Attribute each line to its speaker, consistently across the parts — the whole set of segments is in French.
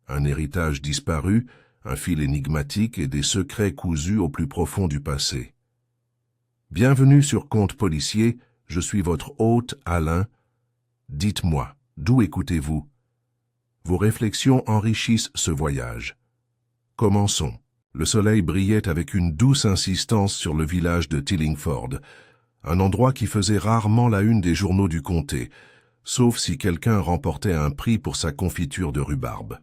Speaker 1: un héritage disparu, un fil énigmatique et des secrets cousus au plus profond du passé. Bienvenue sur Contes policiers, je suis votre hôte Alain. Dites-moi, d'où écoutez-vous? Vos réflexions enrichissent ce voyage. Commençons. Le soleil brillait avec une douce insistance sur le village de Tillingford, un endroit qui faisait rarement la une des journaux du comté, sauf si quelqu'un remportait un prix pour sa confiture de rhubarbe.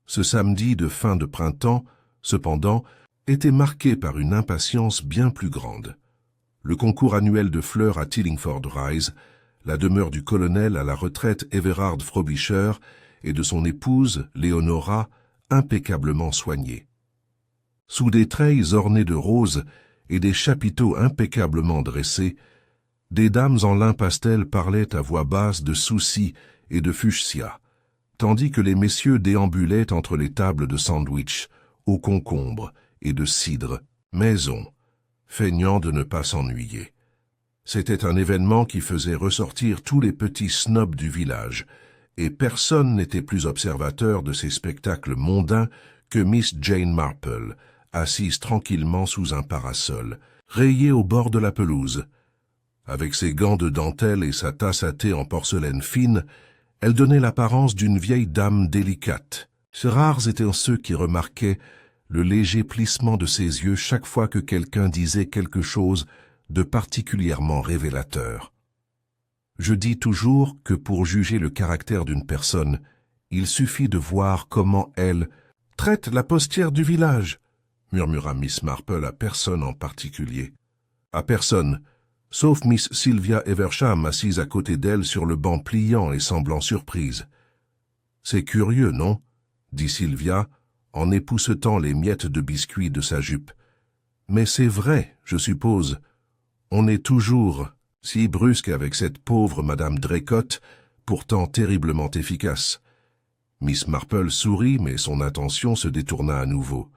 Speaker 1: Ce samedi de fin de printemps, cependant, était marqué par une impatience bien plus grande. Le concours annuel de fleurs à Tillingford Rise, la demeure du colonel à la retraite Everard Frobisher et de son épouse, Leonora, impeccablement soignée. Sous des treilles ornées de roses et des chapiteaux impeccablement dressés, des dames en lin pastel parlaient à voix basse de soucis et de fuchsia, tandis que les messieurs déambulaient entre les tables de sandwich, aux concombres et de cidre, maison, feignant de ne pas s'ennuyer. C'était un événement qui faisait ressortir tous les petits snobs du village, et personne n'était plus observateur de ces spectacles mondains que Miss Jane Marple, assise tranquillement sous un parasol, rayée au bord de la pelouse. Avec ses gants de dentelle et sa tasse à thé en porcelaine fine, elle donnait l'apparence d'une vieille dame délicate. Rares étaient ceux qui remarquaient le léger plissement de ses yeux chaque fois que quelqu'un disait quelque chose de particulièrement révélateur. Je dis toujours que pour juger le caractère d'une personne, il suffit de voir comment elle traite la postière du village, murmura Miss Marple à personne en particulier. À personne, sauf Miss Sylvia Eversham assise à côté d'elle sur le banc pliant et semblant surprise. « C'est curieux, non ?» dit Sylvia, en époussetant les miettes de biscuit de sa jupe. « Mais c'est vrai, je suppose. On est toujours si brusque avec cette pauvre Madame Draycott, pourtant terriblement efficace. » Miss Marple sourit, mais son attention se détourna à nouveau.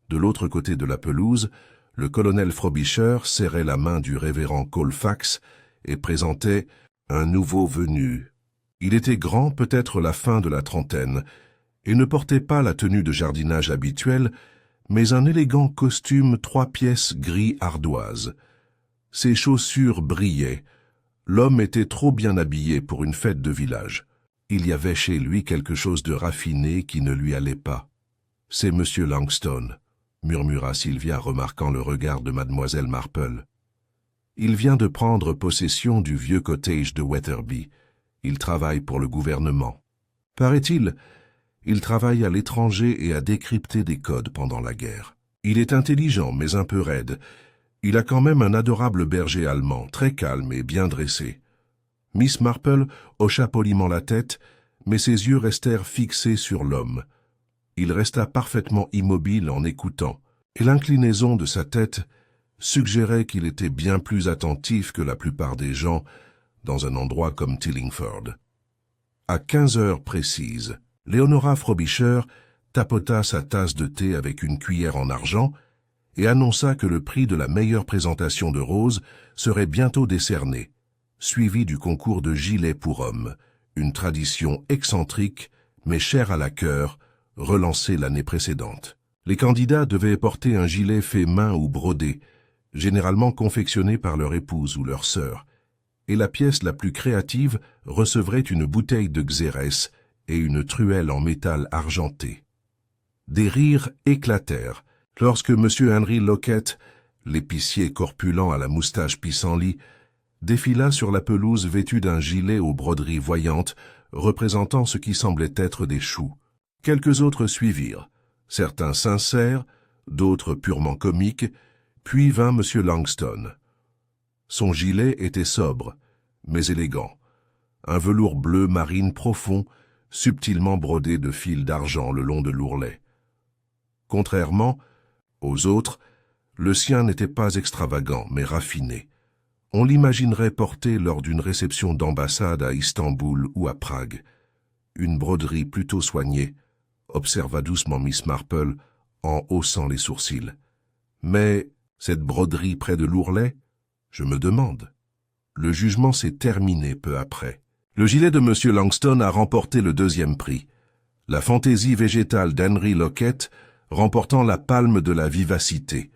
Speaker 1: De l'autre côté de la pelouse, le colonel Frobisher serrait la main du révérend Colfax et présentait un nouveau venu. Il était grand, peut-être la fin de la trentaine, et ne portait pas la tenue de jardinage habituelle, mais un élégant costume 3 pièces gris ardoise. Ses chaussures brillaient. L'homme était trop bien habillé pour une fête de village. Il y avait chez lui quelque chose de raffiné qui ne lui allait pas. « C'est Monsieur Langstone », murmura Sylvia remarquant le regard de mademoiselle Marple. « Il vient de prendre possession du vieux cottage de Wetherby. Il travaille pour le gouvernement. Paraît-il, il travaille à l'étranger et a décrypté des codes pendant la guerre. Il est intelligent mais un peu raide. Il a quand même un adorable berger allemand, très calme et bien dressé. » Miss Marple hocha poliment la tête, mais ses yeux restèrent fixés sur l'homme. Il resta parfaitement immobile en écoutant, et l'inclinaison de sa tête suggérait qu'il était bien plus attentif que la plupart des gens dans un endroit comme Tillingford. À 15 heures précises, Leonora Frobisher tapota sa tasse de thé avec une cuillère en argent et annonça que le prix de la meilleure présentation de roses serait bientôt décerné, suivi du concours de gilets pour hommes, une tradition excentrique mais chère à la cœur, relancée l'année précédente. Les candidats devaient porter un gilet fait main ou brodé, généralement confectionné par leur épouse ou leur sœur, et la pièce la plus créative recevrait une bouteille de xérès et une truelle en métal argenté. Des rires éclatèrent lorsque M. Henry Lockett, l'épicier corpulent à la moustache pissenlit, défila sur la pelouse vêtu d'un gilet aux broderies voyantes représentant ce qui semblait être des choux. Quelques autres suivirent, certains sincères, d'autres purement comiques, puis vint M. Langstone. Son gilet était sobre, mais élégant. Un velours bleu marine profond, subtilement brodé de fils d'argent le long de l'ourlet. Contrairement aux autres, le sien n'était pas extravagant, mais raffiné. On l'imaginerait porté lors d'une réception d'ambassade à Istanbul ou à Prague. Une broderie plutôt soignée, observa doucement Miss Marple en haussant les sourcils. Mais cette broderie près de l'ourlet, je me demande. Le jugement s'est terminé peu après. Le gilet de M. Langstone a remporté le 2e prix. La fantaisie végétale d'Henry Lockett remportant la palme de la vivacité.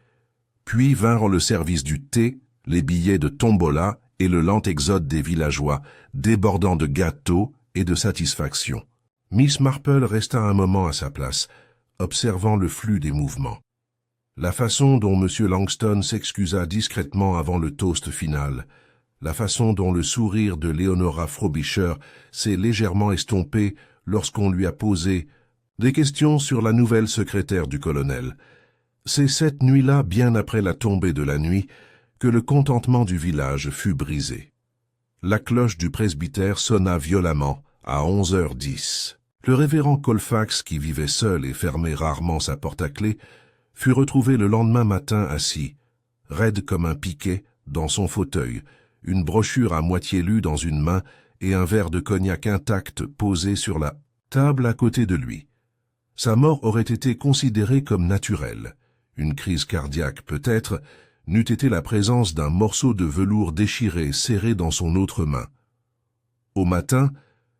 Speaker 1: Puis vinrent le service du thé, les billets de tombola et le lent exode des villageois, débordant de gâteaux et de satisfaction. Miss Marple resta un moment à sa place, observant le flux des mouvements. La façon dont M. Langston s'excusa discrètement avant le toast final, la façon dont le sourire de Leonora Frobisher s'est légèrement estompé lorsqu'on lui a posé des questions sur la nouvelle secrétaire du colonel. C'est cette nuit-là, bien après la tombée de la nuit, que le contentement du village fut brisé. La cloche du presbytère sonna violemment à 11h10. Le révérend Colfax, qui vivait seul et fermait rarement sa porte à clé, fut retrouvé le lendemain matin assis, raide comme un piquet, dans son fauteuil, une brochure à moitié lue dans une main et un verre de cognac intact posé sur la table à côté de lui. Sa mort aurait été considérée comme naturelle. Une crise cardiaque peut-être, n'eût été la présence d'un morceau de velours déchiré serré dans son autre main. Au matin,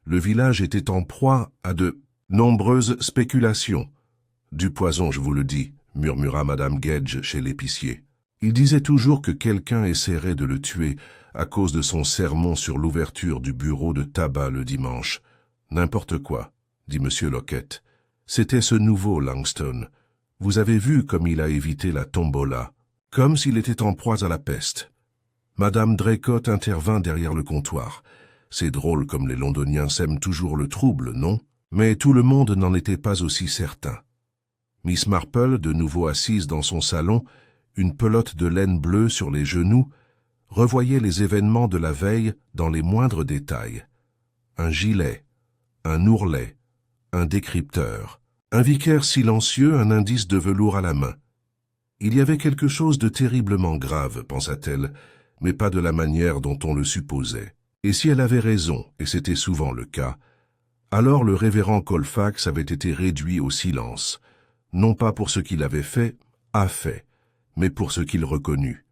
Speaker 1: le village était en proie à de nombreuses spéculations. « Du poison, je vous le dis », murmura Madame Gage chez l'épicier. Il disait toujours que quelqu'un essaierait de le tuer à cause de son sermon sur l'ouverture du bureau de tabac le dimanche. « N'importe quoi », dit M. Lockett. « C'était ce nouveau Langston. Vous avez vu comme il a évité la tombola, comme s'il était en proie à la peste. » Madame Draycott intervint derrière le comptoir. C'est drôle comme les Londoniens sèment toujours le trouble, non? Mais tout le monde n'en était pas aussi certain. Miss Marple, de nouveau assise dans son salon, une pelote de laine bleue sur les genoux, revoyait les événements de la veille dans les moindres détails. Un gilet, un ourlet, un décrypteur, un vicaire silencieux, un indice de velours à la main. Il y avait quelque chose de terriblement grave, pensa-t-elle, mais pas de la manière dont on le supposait. Et si elle avait raison, et c'était souvent le cas, alors le révérend Colfax avait été réduit au silence, non pas pour ce qu'il avait fait, mais pour ce qu'il reconnut.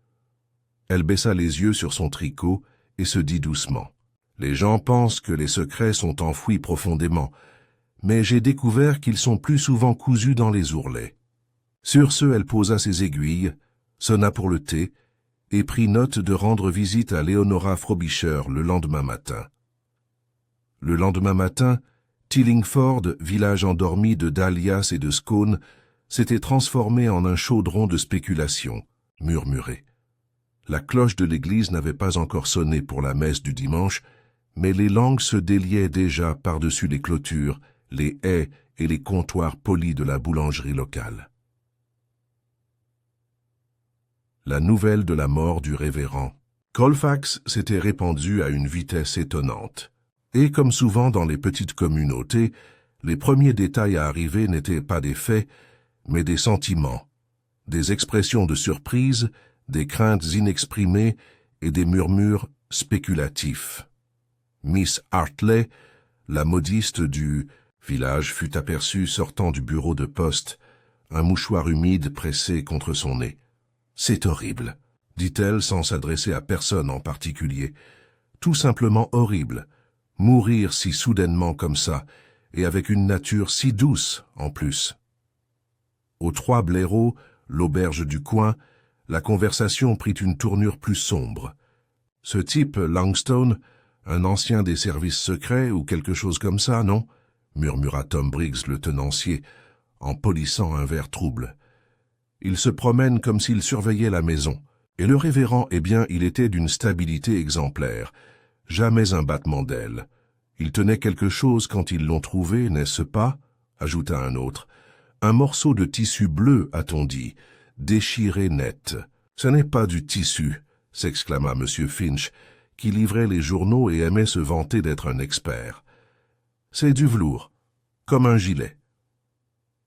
Speaker 1: Elle baissa les yeux sur son tricot et se dit doucement. Les gens pensent que les secrets sont enfouis profondément, mais j'ai découvert qu'ils sont plus souvent cousus dans les ourlets. Sur ce, elle posa ses aiguilles, sonna pour le thé, et prit note de rendre visite à Leonora Frobisher le lendemain matin. Le lendemain matin, Tillingford, village endormi de dahlias et de scones, s'était transformé en un chaudron de spéculation, murmuré. La cloche de l'église n'avait pas encore sonné pour la messe du dimanche, mais les langues se déliaient déjà par-dessus les clôtures, les haies et les comptoirs polis de la boulangerie locale. La nouvelle de la mort du révérend Colfax s'était répandue à une vitesse étonnante. Et comme souvent dans les petites communautés, les premiers détails à arriver n'étaient pas des faits, mais des sentiments, des expressions de surprise, des craintes inexprimées et des murmures spéculatifs. Miss Hartley, la modiste du village, fut aperçue sortant du bureau de poste, un mouchoir humide pressé contre son nez. « C'est horrible », dit-elle sans s'adresser à personne en particulier. « Tout simplement horrible. Mourir si soudainement comme ça, et avec une nature si douce en plus. » Aux Trois Blaireaux, l'auberge du coin, la conversation prit une tournure plus sombre. Ce type, Langstone, un ancien des services secrets ou quelque chose comme ça, non? Murmura Tom Briggs, le tenancier, en polissant un verre trouble. Il se promène comme s'il surveillait la maison. Et le révérend, eh bien, il était d'une stabilité exemplaire. Jamais un battement d'aile. Il tenait quelque chose quand ils l'ont trouvé, n'est-ce pas? Ajouta un autre. Un morceau de tissu bleu, a-t-on dit, déchiré net. Ce n'est pas du tissu, s'exclama M. Finch, qui livrait les journaux et aimait se vanter d'être un expert. C'est du velours, comme un gilet.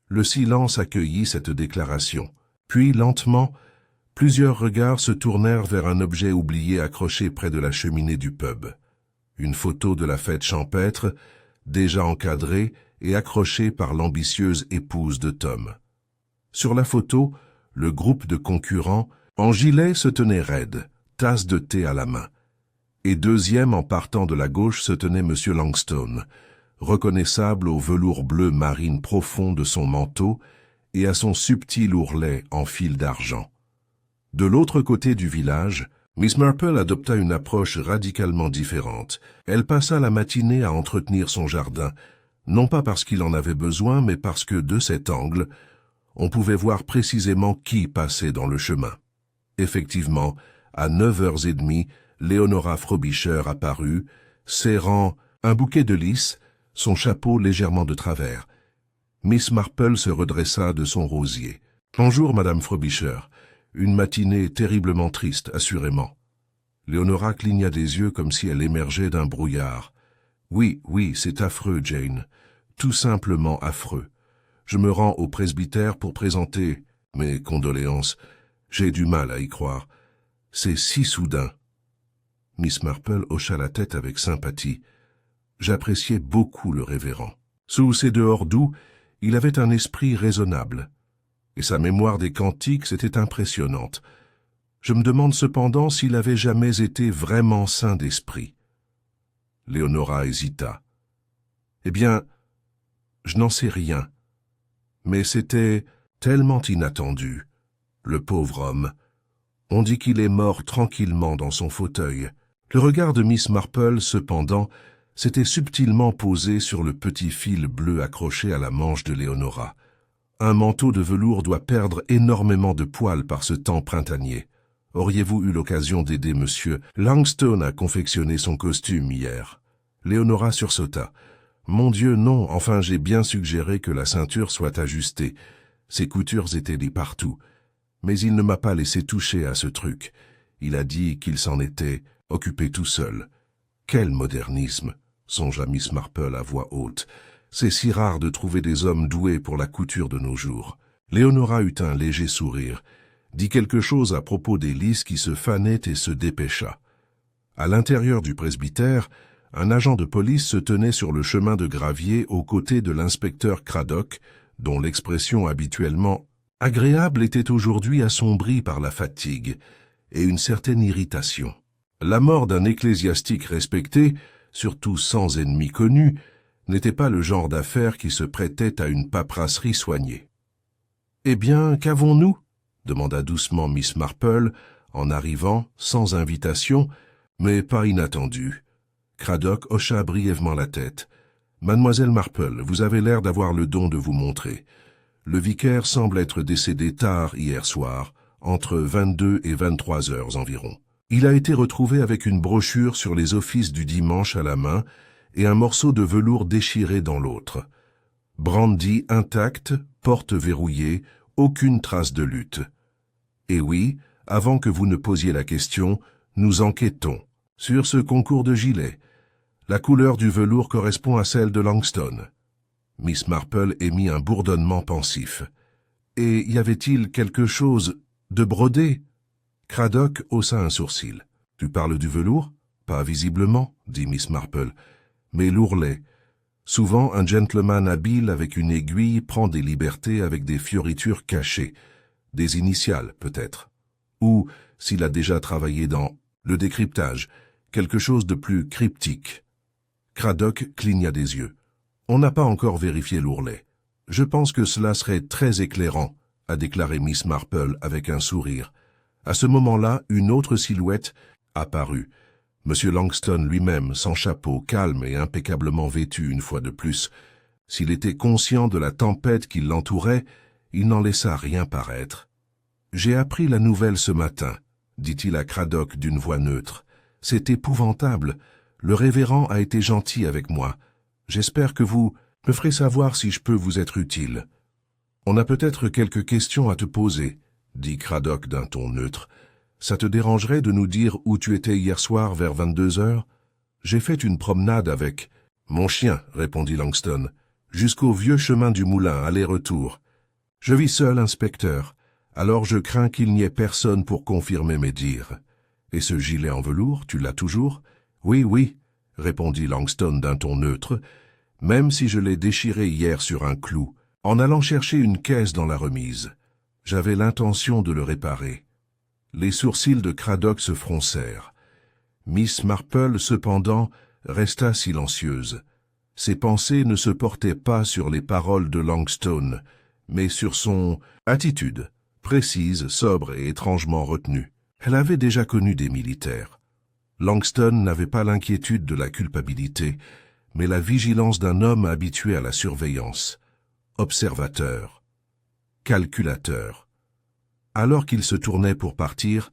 Speaker 1: Le silence accueillit cette déclaration. Puis, lentement, plusieurs regards se tournèrent vers un objet oublié accroché près de la cheminée du pub. Une photo de la fête champêtre, déjà encadrée et accrochée par l'ambitieuse épouse de Tom. Sur la photo, le groupe de concurrents, en gilet, se tenait raide, tasse de thé à la main. Et deuxième, en partant de la gauche, se tenait M. Langstone, reconnaissable au velours bleu marine profond de son manteau et à son subtil ourlet en fil d'argent. De l'autre côté du village, Miss Marple adopta une approche radicalement différente. Elle passa la matinée à entretenir son jardin, non pas parce qu'il en avait besoin, mais parce que, de cet angle, on pouvait voir précisément qui passait dans le chemin. Effectivement, à 9h30, Leonora Frobisher apparut, serrant un bouquet de lys, son chapeau légèrement de travers. Miss Marple se redressa de son rosier. « Bonjour, Madame Frobisher. Une matinée terriblement triste, assurément. » Leonora cligna des yeux comme si elle émergeait d'un brouillard. « Oui, oui, c'est affreux, Jane. Tout simplement affreux. Je me rends au presbytère pour présenter mes condoléances. J'ai du mal à y croire. C'est si soudain. » Miss Marple hocha la tête avec sympathie. J'appréciais beaucoup le révérend. Sous ses dehors doux, il avait un esprit raisonnable. Et sa mémoire des cantiques était impressionnante. Je me demande cependant s'il avait jamais été vraiment saint d'esprit. Leonora hésita. « Eh bien, je n'en sais rien. Mais c'était tellement inattendu. Le pauvre homme. On dit qu'il est mort tranquillement dans son fauteuil. » Le regard de Miss Marple, cependant, s'était subtilement posé sur le petit fil bleu accroché à la manche de Leonora. Un manteau de velours doit perdre énormément de poils par ce temps printanier. Auriez-vous eu l'occasion d'aider Monsieur Langstone à confectionner son costume hier? Leonora sursauta. Mon Dieu, non, enfin j'ai bien suggéré que la ceinture soit ajustée. Ses coutures étaient liées partout. Mais il ne m'a pas laissé toucher à ce truc. Il a dit qu'il s'en était occupé tout seul. Quel modernisme, songea Miss Marple à voix haute. C'est si rare de trouver des hommes doués pour la couture de nos jours. Leonora eut un léger sourire, dit quelque chose à propos des lys qui se fanaient et se dépêcha. À l'intérieur du presbytère, un agent de police se tenait sur le chemin de gravier aux côtés de l'inspecteur Craddock, dont l'expression habituellement agréable était aujourd'hui assombrie par la fatigue et une certaine irritation. La mort d'un ecclésiastique respecté, surtout sans ennemi connu, n'était pas le genre d'affaire qui se prêtait à une paperasserie soignée. « Eh bien, qu'avons-nous » demanda doucement Miss Marple, en arrivant, sans invitation, mais pas inattendu. Craddock hocha brièvement la tête. « Mademoiselle Marple, vous avez l'air d'avoir le don de vous montrer. Le vicaire semble être décédé tard hier soir, entre 22 et 23 heures environ. Il a été retrouvé avec une brochure sur les offices du dimanche à la main et un morceau de velours déchiré dans l'autre. Brandy intact, porte verrouillée, aucune trace de lutte. Et oui, avant que vous ne posiez la question, nous enquêtons sur ce concours de gilets. La couleur du velours correspond à celle de Langstone. » Miss Marple émit un bourdonnement pensif. « Et y avait-il quelque chose de brodé ?» Craddock haussa un sourcil. « Tu parles du velours ?»« Pas visiblement, » dit Miss Marple, « mais l'ourlet. Souvent, un gentleman habile avec une aiguille prend des libertés avec des fioritures cachées, des initiales peut-être. Ou, s'il a déjà travaillé dans le décryptage, quelque chose de plus cryptique. » Craddock cligna des yeux. « On n'a pas encore vérifié l'ourlet. Je pense que cela serait très éclairant, » a déclaré Miss Marple avec un sourire. À ce moment-là, une autre silhouette apparut. M. Langstone lui-même, sans chapeau, calme et impeccablement vêtu une fois de plus. S'il était conscient de la tempête qui l'entourait, il n'en laissa rien paraître. « J'ai appris la nouvelle ce matin, » dit-il à Craddock d'une voix neutre. « C'est épouvantable. Le révérend a été gentil avec moi. J'espère que vous me ferez savoir si je peux vous être utile. »« On a peut-être quelques questions à te poser, » dit Craddock d'un ton neutre. « Ça te dérangerait de nous dire où tu étais hier soir vers 22 heures? J'ai fait une promenade avec mon chien, répondit Langstone, jusqu'au vieux chemin du moulin, aller-retour. Je vis seul, inspecteur, alors je crains qu'il n'y ait personne pour confirmer mes dires. Et ce gilet en velours, tu l'as toujours? Oui, oui, répondit Langstone d'un ton neutre, même si je l'ai déchiré hier sur un clou, en allant chercher une caisse dans la remise. J'avais l'intention de le réparer. » Les sourcils de Craddock se froncèrent. Miss Marple, cependant, resta silencieuse. Ses pensées ne se portaient pas sur les paroles de Langstone, mais sur son attitude, précise, sobre et étrangement retenue. Elle avait déjà connu des militaires. Langstone n'avait pas l'inquiétude de la culpabilité, mais la vigilance d'un homme habitué à la surveillance, observateur, calculateur. Alors qu'il se tournait pour partir,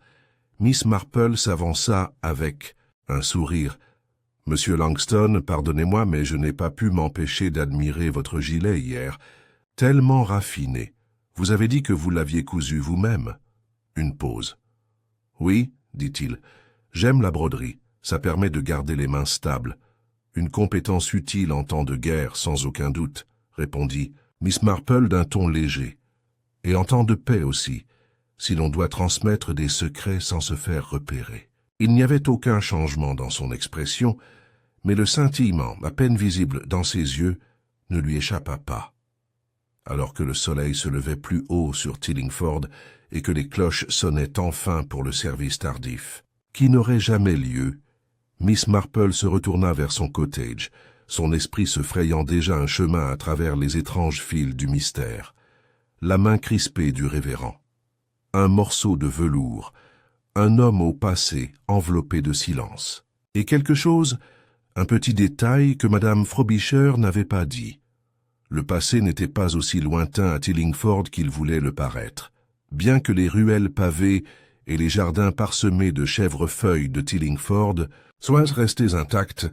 Speaker 1: Miss Marple s'avança avec un sourire. « Monsieur Langstone, pardonnez-moi, mais je n'ai pas pu m'empêcher d'admirer votre gilet hier. Tellement raffiné. Vous avez dit que vous l'aviez cousu vous-même. » Une pause. « Oui, dit-il, j'aime la broderie. Ça permet de garder les mains stables. Une compétence utile en temps de guerre, sans aucun doute, » répondit Miss Marple d'un ton léger. « Et en temps de paix aussi, si l'on doit transmettre des secrets sans se faire repérer. » Il n'y avait aucun changement dans son expression, mais le scintillement, à peine visible dans ses yeux, ne lui échappa pas. Alors que le soleil se levait plus haut sur Tillingford et que les cloches sonnaient enfin pour le service tardif, qui n'aurait jamais lieu, Miss Marple se retourna vers son cottage, son esprit se frayant déjà un chemin à travers les étranges fils du mystère. La main crispée du révérend. Un morceau de velours, un homme au passé enveloppé de silence. Et quelque chose, un petit détail que Madame Frobisher n'avait pas dit. Le passé n'était pas aussi lointain à Tillingford qu'il voulait le paraître. Bien que les ruelles pavées et les jardins parsemés de chèvrefeuilles de Tillingford soient restés intacts,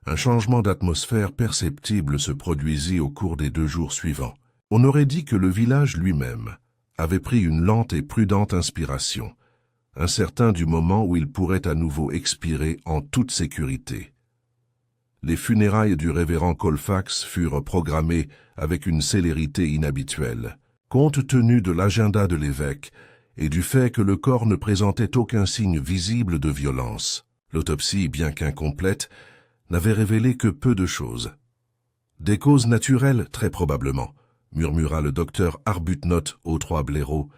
Speaker 1: un changement d'atmosphère perceptible se produisit au cours des 2 jours suivants. On aurait dit que le village lui-même avait pris une lente et prudente inspiration, incertain du moment où il pourrait à nouveau expirer en toute sécurité. Les funérailles du révérend Colfax furent programmées avec une célérité inhabituelle, compte tenu de l'agenda de l'évêque et du fait que le corps ne présentait aucun signe visible de violence. L'autopsie, bien qu'incomplète, n'avait révélé que peu de choses. « Des causes naturelles, très probablement », murmura le docteur Arbuthnot aux 3 blaireaux,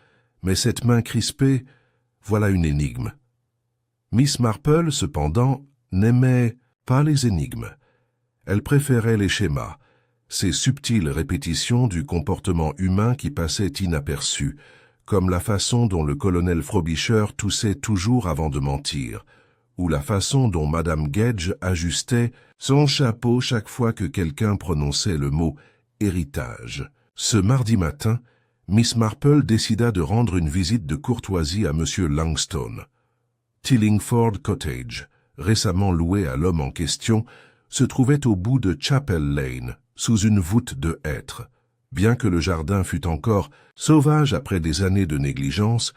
Speaker 1: mais cette main crispée, voilà une énigme. Miss Marple, cependant, n'aimait pas les énigmes. Elle préférait les schémas, ces subtiles répétitions du comportement humain qui passaient inaperçues, comme la façon dont le colonel Frobisher toussait toujours avant de mentir, ou la façon dont Madame Gage ajustait son chapeau chaque fois que quelqu'un prononçait le mot « héritage ». Ce mardi matin, Miss Marple décida de rendre une visite de courtoisie à M. Langstone. Tillingford Cottage, récemment loué à l'homme en question, se trouvait au bout de Chapel Lane, sous une voûte de hêtres. Bien que le jardin fût encore sauvage après des années de négligence,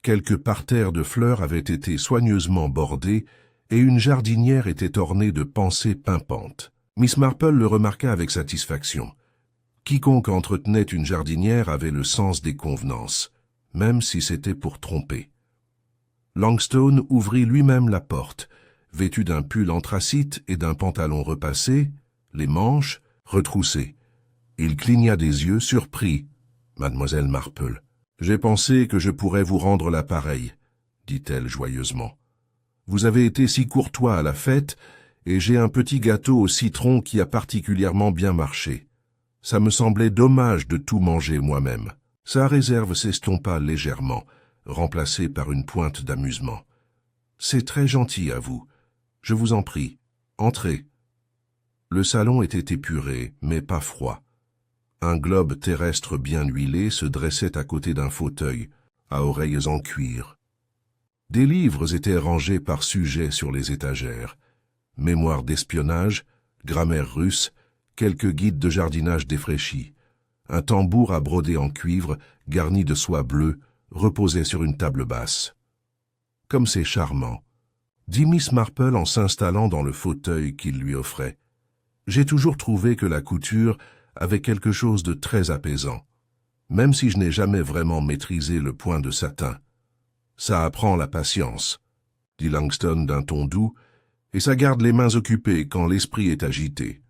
Speaker 1: quelques parterres de fleurs avaient été soigneusement bordés et une jardinière était ornée de pensées pimpantes. Miss Marple le remarqua avec satisfaction. Quiconque entretenait une jardinière avait le sens des convenances, même si c'était pour tromper. Langstone ouvrit lui-même la porte, vêtu d'un pull anthracite et d'un pantalon repassé, les manches retroussées. Il cligna des yeux, surpris. « Mademoiselle Marple, j'ai pensé que je pourrais vous rendre l'appareil, » dit-elle joyeusement. « Vous avez été si courtois à la fête, et j'ai un petit gâteau au citron qui a particulièrement bien marché. Ça me semblait dommage de tout manger moi-même. » Sa réserve s'estompa légèrement, remplacée par une pointe d'amusement. « C'est très gentil à vous. Je vous en prie. Entrez. » Le salon était épuré, mais pas froid. Un globe terrestre bien huilé se dressait à côté d'un fauteuil, à oreilles en cuir. Des livres étaient rangés par sujet sur les étagères. Mémoires d'espionnage, grammaire russe, quelques guides de jardinage défraîchis. Un tambour à broder en cuivre, garni de soie bleue, reposait sur une table basse. « Comme c'est charmant !» dit Miss Marple en s'installant dans le fauteuil qu'il lui offrait. « J'ai toujours trouvé que la couture avait quelque chose de très apaisant, même si je n'ai jamais vraiment maîtrisé le point de satin. Ça apprend la patience, » dit Langstone d'un ton doux, « et ça garde les mains occupées quand l'esprit est agité. »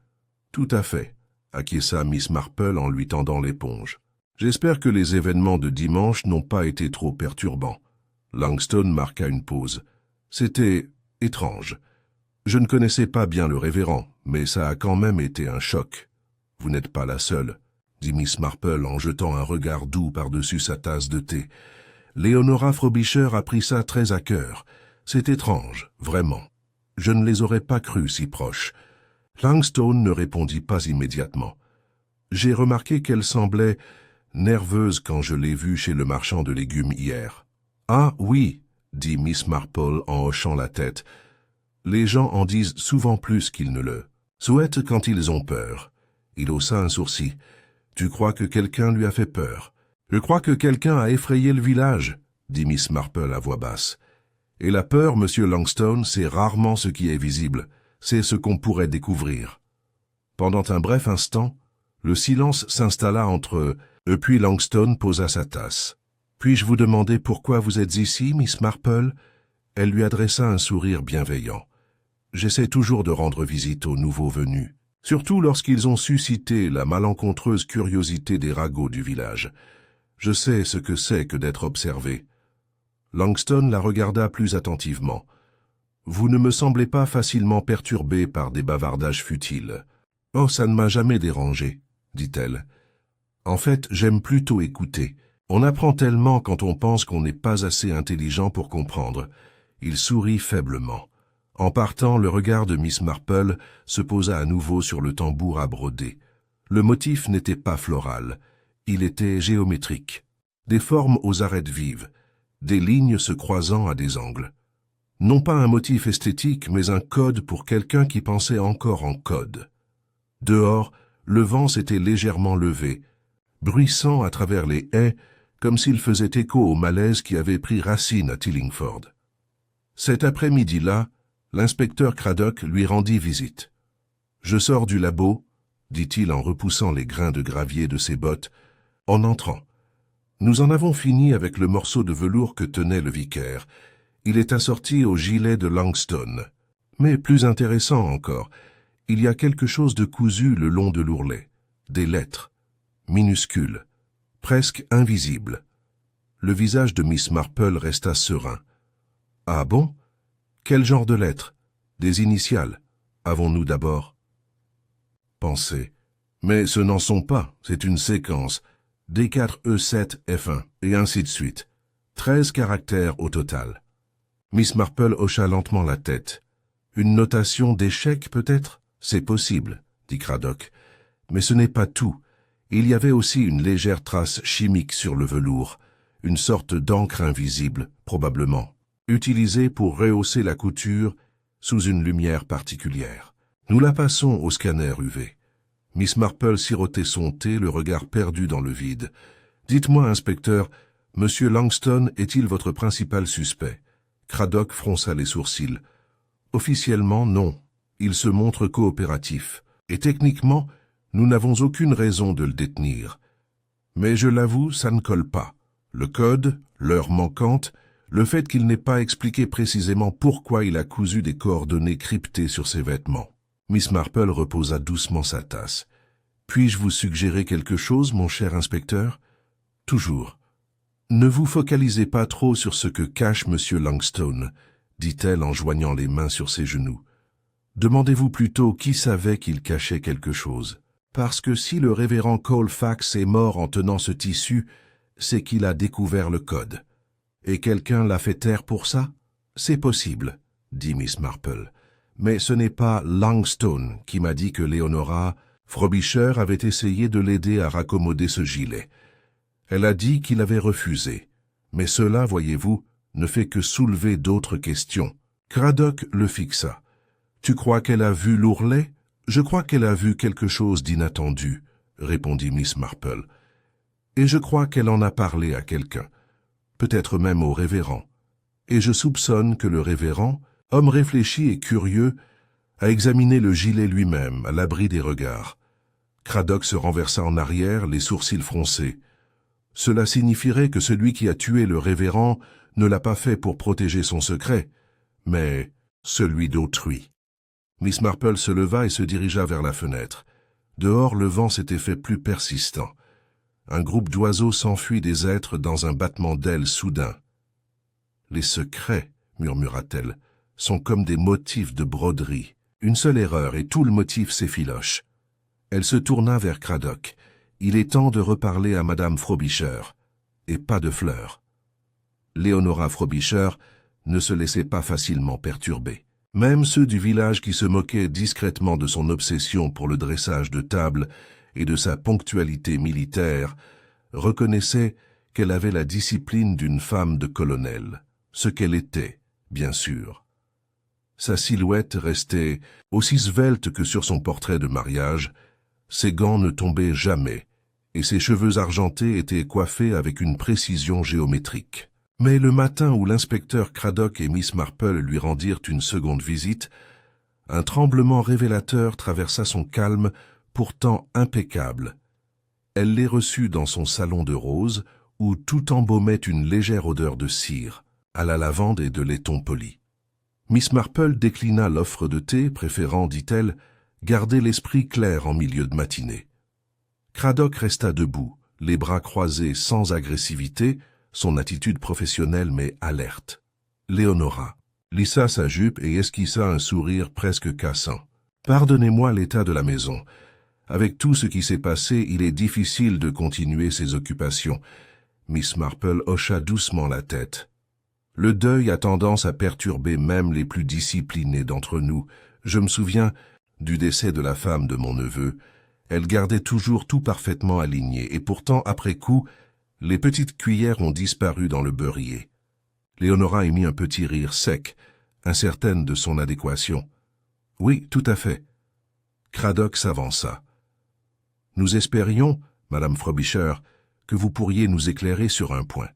Speaker 1: « Tout à fait, » acquiesça Miss Marple en lui tendant l'éponge. « J'espère que les événements de dimanche n'ont pas été trop perturbants. » Langstone marqua une pause. « C'était étrange. Je ne connaissais pas bien le révérend, mais ça a quand même été un choc. Vous n'êtes pas la seule, dit Miss Marple en jetant un regard doux par-dessus sa tasse de thé. Leonora Frobisher a pris ça très à cœur. C'est étrange, vraiment. Je ne les aurais pas crus si proches. Langstone ne répondit pas immédiatement. J'ai remarqué qu'elle semblait nerveuse quand je l'ai vue chez le marchand de légumes hier. Ah oui, dit Miss Marple en hochant la tête. Les gens en disent souvent plus qu'ils ne le souhaitent quand ils ont peur. Il haussa un sourcil. Tu crois que quelqu'un lui a fait peur? Je crois que quelqu'un a effrayé le village, dit Miss Marple à voix basse. Et la peur, monsieur Langstone, c'est rarement ce qui est visible, c'est ce qu'on pourrait découvrir. Pendant un bref instant, le silence s'installa entre eux, puis Langstone posa sa tasse. Puis-je vous demander pourquoi vous êtes ici, Miss Marple? Elle lui adressa un sourire bienveillant. J'essaie toujours de rendre visite aux nouveaux venus, surtout lorsqu'ils ont suscité la malencontreuse curiosité des ragots du village. Je sais ce que c'est que d'être observé. Langstone la regarda plus attentivement. Vous ne me semblez pas facilement perturbé par des bavardages futiles. Oh, ça ne m'a jamais dérangé, dit-elle. En fait, j'aime plutôt écouter. On apprend tellement quand on pense qu'on n'est pas assez intelligent pour comprendre. Il sourit faiblement. En partant, le regard de Miss Marple se posa à nouveau sur le tambour à broder. Le motif n'était pas floral, il était géométrique. Des formes aux arêtes vives, des lignes se croisant à des angles. Non pas un motif esthétique, mais un code pour quelqu'un qui pensait encore en code. Dehors, le vent s'était légèrement levé, bruissant à travers les haies, comme s'il faisait écho au malaise qui avait pris racine à Tillingford. Cet après-midi-là, l'inspecteur Craddock lui rendit visite. « Je sors du labo, » dit-il en repoussant les grains de gravier de ses bottes, en entrant. « Nous en avons fini avec le morceau de velours que tenait le vicaire. Il est assorti au gilet de Langstone. Mais plus intéressant encore, il y a quelque chose de cousu le long de l'ourlet, des lettres, minuscules, presque invisibles. » Le visage de Miss Marple resta serein. « Ah bon? Quel genre de lettres? Des initiales? Avons-nous d'abord? » Pensez. Mais ce n'en sont pas, c'est une séquence. D4E7F1, et ainsi de suite. 13 caractères au total. Miss Marple hocha lentement la tête. Une notation d'échec, peut-être? C'est possible, dit Craddock. Mais ce n'est pas tout. Il y avait aussi une légère trace chimique sur le velours, une sorte d'encre invisible, probablement, utilisée pour rehausser la couture sous une lumière particulière. Nous la passons au scanner UV. Miss Marple sirotait son thé, le regard perdu dans le vide. « Dites-moi, inspecteur, Monsieur Langstone est-il votre principal suspect ?» Craddock fronça les sourcils. « Officiellement, non. Il se montre coopératif. Et techniquement, nous n'avons aucune raison de le détenir. Mais je l'avoue, ça ne colle pas. Le code, l'heure manquante, le fait qu'il n'ait pas expliqué précisément pourquoi il a cousu des coordonnées cryptées sur ses vêtements. » Miss Marple reposa doucement sa tasse. « Puis-je vous suggérer quelque chose, mon cher inspecteur ?»« Toujours. »« Ne vous focalisez pas trop sur ce que cache Monsieur Langstone, » dit-elle en joignant les mains sur ses genoux. « Demandez-vous plutôt qui savait qu'il cachait quelque chose. Parce que si le révérend Colfax est mort en tenant ce tissu, c'est qu'il a découvert le code. Et quelqu'un l'a fait taire pour ça? C'est possible, » dit Miss Marple. « Mais ce n'est pas Langstone qui m'a dit que Leonora Frobisher avait essayé de l'aider à raccommoder ce gilet. Elle a dit qu'il avait refusé. Mais cela, voyez-vous, ne fait que soulever d'autres questions. » Craddock le fixa. « Tu crois qu'elle a vu l'ourlet? »« Je crois qu'elle a vu quelque chose d'inattendu, » répondit Miss Marple. « Et je crois qu'elle en a parlé à quelqu'un, peut-être même au révérend. Et je soupçonne que le révérend, homme réfléchi et curieux, a examiné le gilet lui-même, à l'abri des regards. » Craddock se renversa en arrière, les sourcils froncés. « Cela signifierait que celui qui a tué le révérend ne l'a pas fait pour protéger son secret, mais celui d'autrui. » Miss Marple se leva et se dirigea vers la fenêtre. Dehors, le vent s'était fait plus persistant. Un groupe d'oiseaux s'enfuit des êtres dans un battement d'ailes soudain. « Les secrets, » murmura-t-elle. sont comme des motifs de broderie. Une seule erreur et tout le motif s'effiloche. Elle se tourna vers Craddock. Il est temps de reparler à Madame Frobisher. Et pas de fleurs. Leonora Frobisher ne se laissait pas facilement perturber. Même ceux du village qui se moquaient discrètement de son obsession pour le dressage de table et de sa ponctualité militaire reconnaissaient qu'elle avait la discipline d'une femme de colonel, ce qu'elle était, bien sûr. Sa silhouette restait aussi svelte que sur son portrait de mariage, ses gants ne tombaient jamais, et ses cheveux argentés étaient coiffés avec une précision géométrique. Mais le matin où l'inspecteur Craddock et Miss Marple lui rendirent une seconde visite, un tremblement révélateur traversa son calme, pourtant impeccable. Elle les reçut dans son salon de rose, où tout embaumait une légère odeur de cire, à la lavande et de laiton poli. Miss Marple déclina l'offre de thé, préférant, dit-elle, garder l'esprit clair en milieu de matinée. Craddock resta debout, les bras croisés sans agressivité, son attitude professionnelle mais alerte. Leonora lissa sa jupe et esquissa un sourire presque cassant. « Pardonnez-moi l'état de la maison. Avec tout ce qui s'est passé, il est difficile de continuer ses occupations. » Miss Marple hocha doucement la tête. « Le deuil a tendance à perturber même les plus disciplinés d'entre nous. Je me souviens du décès de la femme de mon neveu. Elle gardait toujours tout parfaitement aligné, et pourtant, après coup, les petites cuillères ont disparu dans le beurrier. » Leonora émit un petit rire sec, incertaine de son adéquation. « Oui, tout à fait. » Craddock s'avança. « Nous espérions, Madame Frobisher, que vous pourriez nous éclairer sur un point.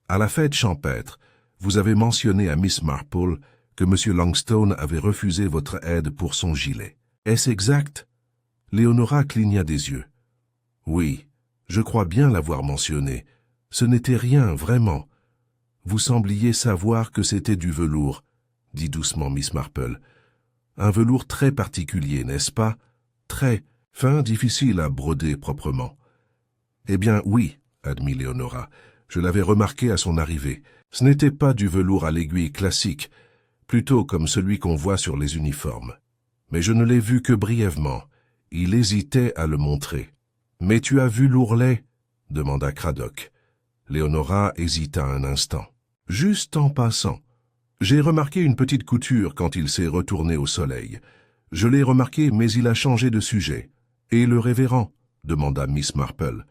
Speaker 1: À la fête champêtre, vous avez mentionné à Miss Marple que M. Longstone avait refusé votre aide pour son gilet. Est-ce exact ?» Leonora cligna des yeux. « Oui, je crois bien l'avoir mentionné. Ce n'était rien, vraiment. Vous sembliez savoir que c'était du velours, » dit doucement Miss Marple. « Un velours très particulier, n'est-ce pas? Très fin, difficile à broder proprement. » « Eh bien, oui, » admit Leonora. « Je l'avais remarqué à son arrivée. Ce n'était pas du velours à l'aiguille classique, plutôt comme celui qu'on voit sur les uniformes. Mais je ne l'ai vu que brièvement. Il hésitait à le montrer. « Mais tu as vu l'ourlet ?» demanda Craddock. Leonora hésita un instant. « Juste en passant. J'ai remarqué une petite couture quand il s'est retourné au soleil. Je l'ai remarqué, mais il a changé de sujet. Et le révérend ?» demanda Miss Marple.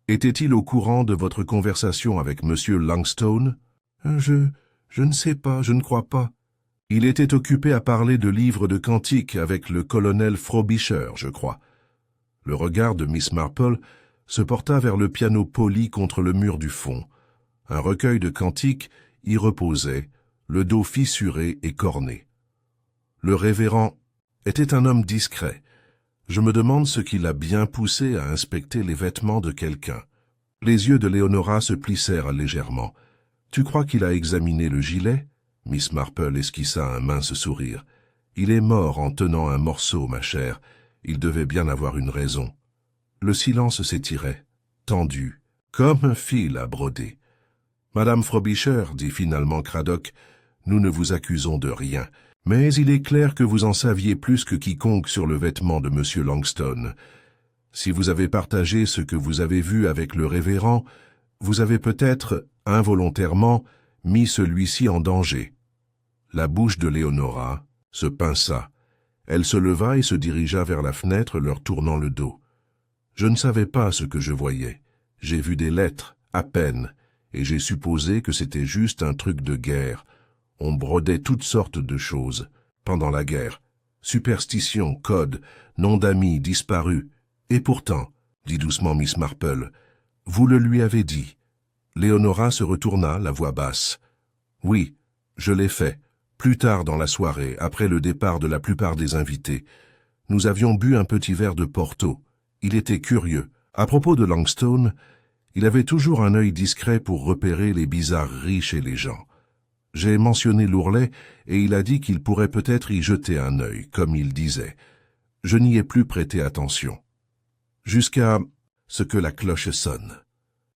Speaker 1: « Était-il au courant de votre conversation avec M. Longstone ?»« Je ne sais pas, je ne crois pas. Il était occupé à parler de livres de cantiques avec le colonel Frobisher, je crois. » Le regard de Miss Marple se porta vers le piano poli contre le mur du fond. Un recueil de cantiques y reposait, le dos fissuré et corné. Le révérend était un homme discret. Je me demande ce qui l'a bien poussé à inspecter les vêtements de quelqu'un. Les yeux de Leonora se plissèrent légèrement. « Tu crois qu'il a examiné le gilet ?» Miss Marple esquissa un mince sourire. « Il est mort en tenant un morceau, ma chère. Il devait bien avoir une raison. » Le silence s'étirait, tendu, comme un fil à broder. « Madame Frobisher, dit finalement Craddock, nous ne vous accusons de rien. Mais il est clair que vous en saviez plus que quiconque sur le vêtement de M. Longstone. Si vous avez partagé ce que vous avez vu avec le révérend, vous avez peut-être, involontairement, mis celui-ci en danger. » La bouche de Leonora se pinça. Elle se leva et se dirigea vers la fenêtre, leur tournant le dos. « Je ne savais pas ce que je voyais. J'ai vu des lettres, à peine, et j'ai supposé que c'était juste un truc de guerre. On brodait toutes sortes de choses. Pendant la guerre. Superstitions, codes, noms d'amis disparus. Et pourtant, dit doucement Miss Marple, vous le lui avez dit. » Leonora se retourna, la voix basse. « Oui, je l'ai fait. Plus tard dans la soirée, après le départ de la plupart des invités. Nous avions bu un petit verre de Porto. Il était curieux. À propos de Longstone, il avait toujours un œil discret pour repérer les bizarreries chez les gens. J'ai mentionné l'ourlet et il a dit qu'il pourrait peut-être y jeter un œil, comme il disait. Je n'y ai plus prêté attention. Jusqu'à ce que la cloche sonne. »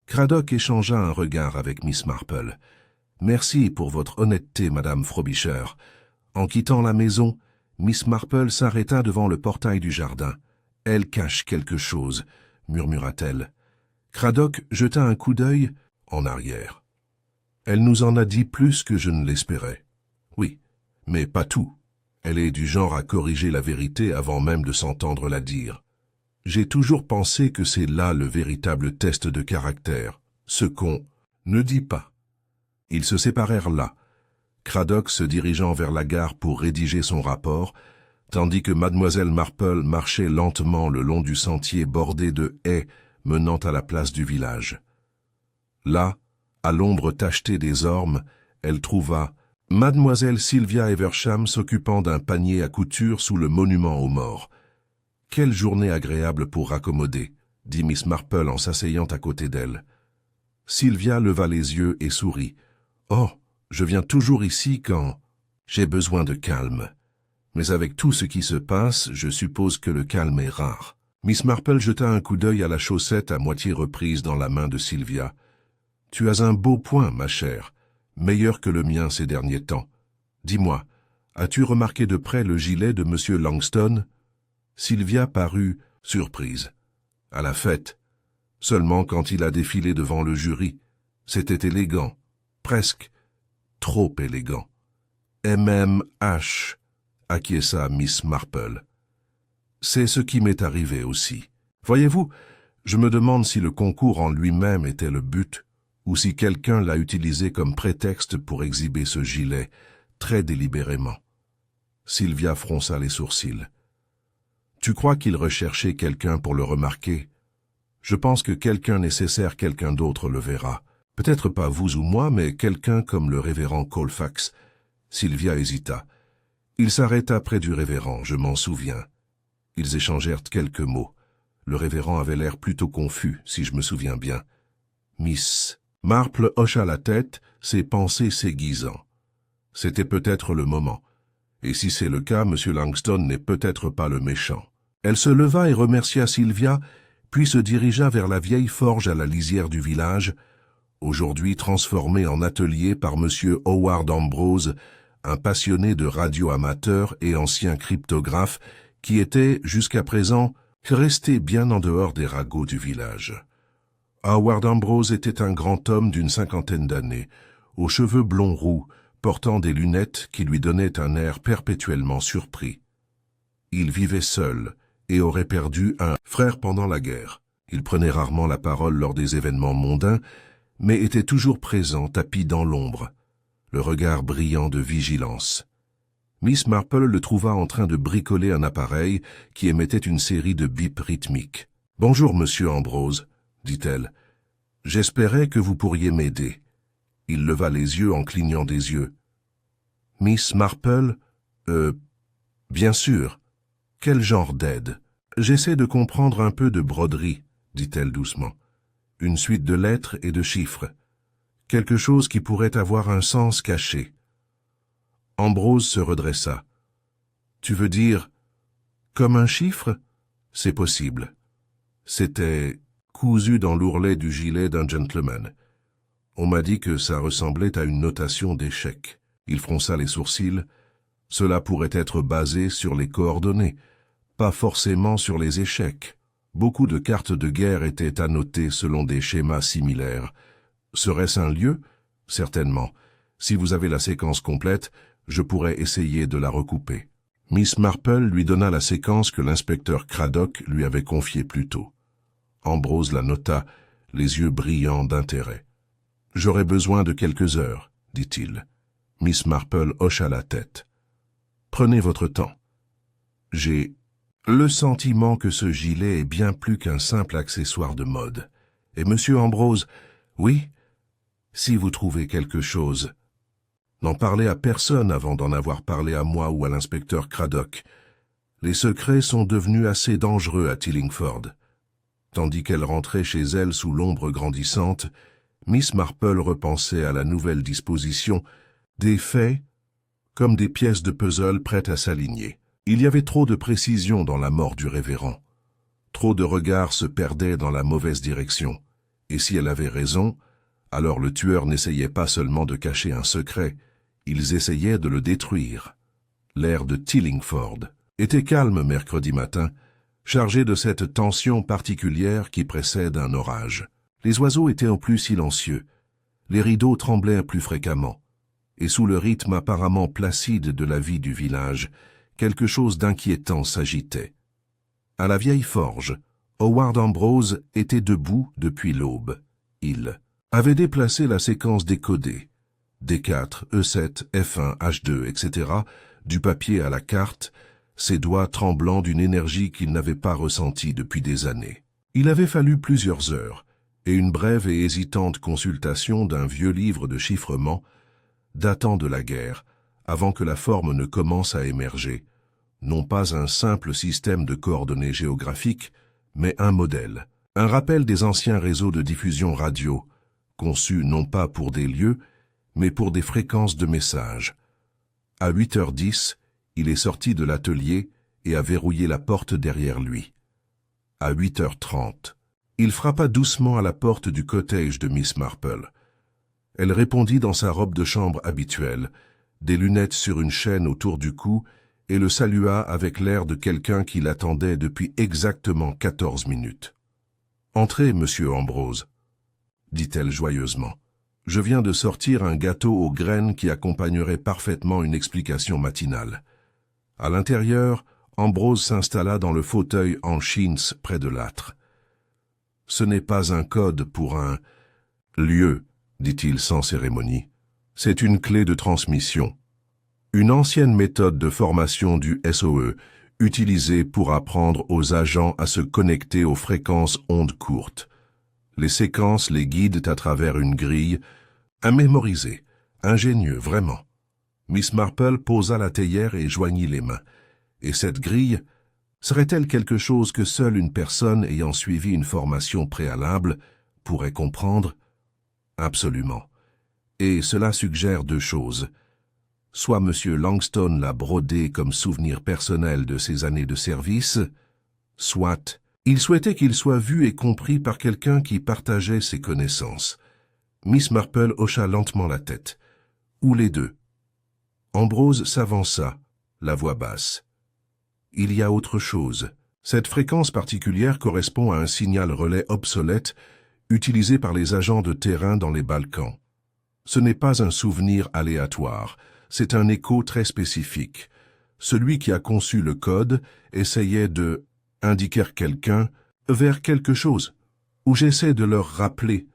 Speaker 1: Craddock échangea un regard avec Miss Marple. « Merci pour votre honnêteté, Madame Frobisher. En quittant la maison, Miss Marple s'arrêta devant le portail du jardin. « Elle cache quelque chose, » murmura-t-elle. Craddock jeta un coup d'œil en arrière. Elle nous en a dit plus que je ne l'espérais. Oui, mais pas tout. Elle est du genre à corriger la vérité avant même de s'entendre la dire. J'ai toujours pensé que c'est là le véritable test de caractère, ce qu'on ne dit pas. Ils se séparèrent là, Craddock se dirigeant vers la gare pour rédiger son rapport, tandis que mademoiselle Marple marchait lentement le long du sentier bordé de haies menant à la place du village. Là, à l'ombre tachetée des ormes, elle trouva mademoiselle Sylvia Eversham s'occupant d'un panier à couture sous le monument aux morts. « Quelle journée agréable pour raccommoder » dit Miss Marple en s'asseyant à côté d'elle. Sylvia leva les yeux et sourit. « Oh, je viens toujours ici quand j'ai besoin de calme. Mais avec tout ce qui se passe, je suppose que le calme est rare. » Miss Marple jeta un coup d'œil à la chaussette à moitié reprise dans la main de Sylvia. « Tu as un beau point, ma chère, meilleur que le mien ces derniers temps. Dis-moi, as-tu remarqué de près le gilet de M. Langston ?» Sylvia parut surprise. « À la fête. Seulement quand il a défilé devant le jury. C'était élégant, presque trop élégant. »« M.M.H. » acquiesça Miss Marple. « C'est ce qui m'est arrivé aussi. Voyez-vous, je me demande si le concours en lui-même était le but, ou si quelqu'un l'a utilisé comme prétexte pour exhiber ce gilet, très délibérément. » Sylvia fronça les sourcils. « Tu crois qu'il recherchait quelqu'un pour le remarquer? Je pense que quelqu'un nécessaire, quelqu'un d'autre le verra. Peut-être pas vous ou moi, mais quelqu'un comme le révérend Colfax. » Sylvia hésita. Il s'arrêta près du révérend, je m'en souviens. Ils échangèrent quelques mots. Le révérend avait l'air plutôt confus, si je me souviens bien. Miss Marple hocha la tête, ses pensées s'aiguisant. C'était peut-être le moment. Et si c'est le cas, M. Langston n'est peut-être pas le méchant. Elle se leva et remercia Sylvia, puis se dirigea vers la vieille forge à la lisière du village, aujourd'hui transformée en atelier par M. Howard Ambrose, un passionné de radio amateur et ancien cryptographe qui était, jusqu'à présent, resté bien en dehors des ragots du village. Howard Ambrose était un grand homme d'une 50aine d'années, aux cheveux blonds roux, portant des lunettes qui lui donnaient un air perpétuellement surpris. Il vivait seul et aurait perdu un frère pendant la guerre. Il prenait rarement la parole lors des événements mondains, mais était toujours présent, tapi dans l'ombre, le regard brillant de vigilance. Miss Marple le trouva en train de bricoler un appareil qui émettait une série de bips rythmiques. « Bonjour, monsieur Ambrose, » dit-elle. « J'espérais que vous pourriez m'aider. » Il leva les yeux en clignant des yeux. « Miss Marple, bien sûr. Quel genre d'aide? »« J'essaie de comprendre un peu de broderie, » dit-elle doucement. « Une suite de lettres et de chiffres. Quelque chose qui pourrait avoir un sens caché. » Ambrose se redressa. « Tu veux dire, comme un chiffre? C'est possible. » C'était cousu dans l'ourlet du gilet d'un gentleman. On m'a dit que ça ressemblait à une notation d'échec. Il fronça les sourcils. Cela pourrait être basé sur les coordonnées, pas forcément sur les échecs. Beaucoup de cartes de guerre étaient annotées selon des schémas similaires. Serait-ce un lieu? Certainement. Si vous avez la séquence complète, je pourrais essayer de la recouper. Miss Marple lui donna la séquence que l'inspecteur Craddock lui avait confiée plus tôt. Ambrose la nota, les yeux brillants d'intérêt. « J'aurais besoin de quelques heures, » dit-il. Miss Marple hocha la tête. « Prenez votre temps. J'ai le sentiment que ce gilet est bien plus qu'un simple accessoire de mode. Et monsieur Ambrose, oui, si vous trouvez quelque chose, n'en parlez à personne avant d'en avoir parlé à moi ou à l'inspecteur Craddock. Les secrets sont devenus assez dangereux à Tillingford. » Tandis qu'elle rentrait chez elle sous l'ombre grandissante, Miss Marple repensait à la nouvelle disposition, des faits comme des pièces de puzzle prêtes à s'aligner. Il y avait trop de précision dans la mort du révérend. Trop de regards se perdaient dans la mauvaise direction. Et si elle avait raison, alors le tueur n'essayait pas seulement de cacher un secret, ils essayaient de le détruire. L'air de Tillingford était calme mercredi matin, chargé de cette tension particulière qui précède un orage. Les oiseaux étaient en plus silencieux, les rideaux tremblaient plus fréquemment, et sous le rythme apparemment placide de la vie du village, quelque chose d'inquiétant s'agitait. À la vieille forge, Howard Ambrose était debout depuis l'aube. Il avait déplacé la séquence décodée, D4, E7, F1, H2, etc., du papier à la carte, ses doigts tremblant d'une énergie qu'il n'avait pas ressentie depuis des années. Il avait fallu plusieurs heures, et une brève et hésitante consultation d'un vieux livre de chiffrement, datant de la guerre, avant que la forme ne commence à émerger, non pas un simple système de coordonnées géographiques, mais un modèle, un rappel des anciens réseaux de diffusion radio, conçus non pas pour des lieux, mais pour des fréquences de messages. À 8h10, il est sorti de l'atelier et a verrouillé la porte derrière lui. À 8h30, il frappa doucement à la porte du cottage de Miss Marple. Elle répondit dans sa robe de chambre habituelle, des lunettes sur une chaîne autour du cou, et le salua avec l'air de quelqu'un qui l'attendait depuis exactement 14 minutes. « Entrez, monsieur Ambrose, » dit-elle joyeusement. « Je viens de sortir un gâteau aux graines qui accompagnerait parfaitement une explication matinale. » À l'intérieur, Ambrose s'installa dans le fauteuil en chintz près de l'âtre. « Ce n'est pas un code pour un lieu, » dit-il sans cérémonie. « C'est une clé de transmission. Une ancienne méthode de formation du SOE, utilisée pour apprendre aux agents à se connecter aux fréquences ondes courtes. Les séquences les guident à travers une grille, à mémoriser, ingénieux vraiment. » Miss Marple posa la théière et joignit les mains. Et cette grille, serait-elle quelque chose que seule une personne ayant suivi une formation préalable pourrait comprendre? Absolument. Et cela suggère deux choses. Soit M. Langstone l'a brodé comme souvenir personnel de ses années de service, soit il souhaitait qu'il soit vu et compris par quelqu'un qui partageait ses connaissances. Miss Marple hocha lentement la tête. Ou les deux. Ambrose s'avança, la voix basse. Il y a autre chose. Cette fréquence particulière correspond à un signal relais obsolète utilisé par les agents de terrain dans les Balkans. Ce n'est pas un souvenir aléatoire, c'est un écho très spécifique. Celui qui a conçu le code essayait de indiquer quelqu'un vers quelque chose, ou j'essaie de leur rappeler,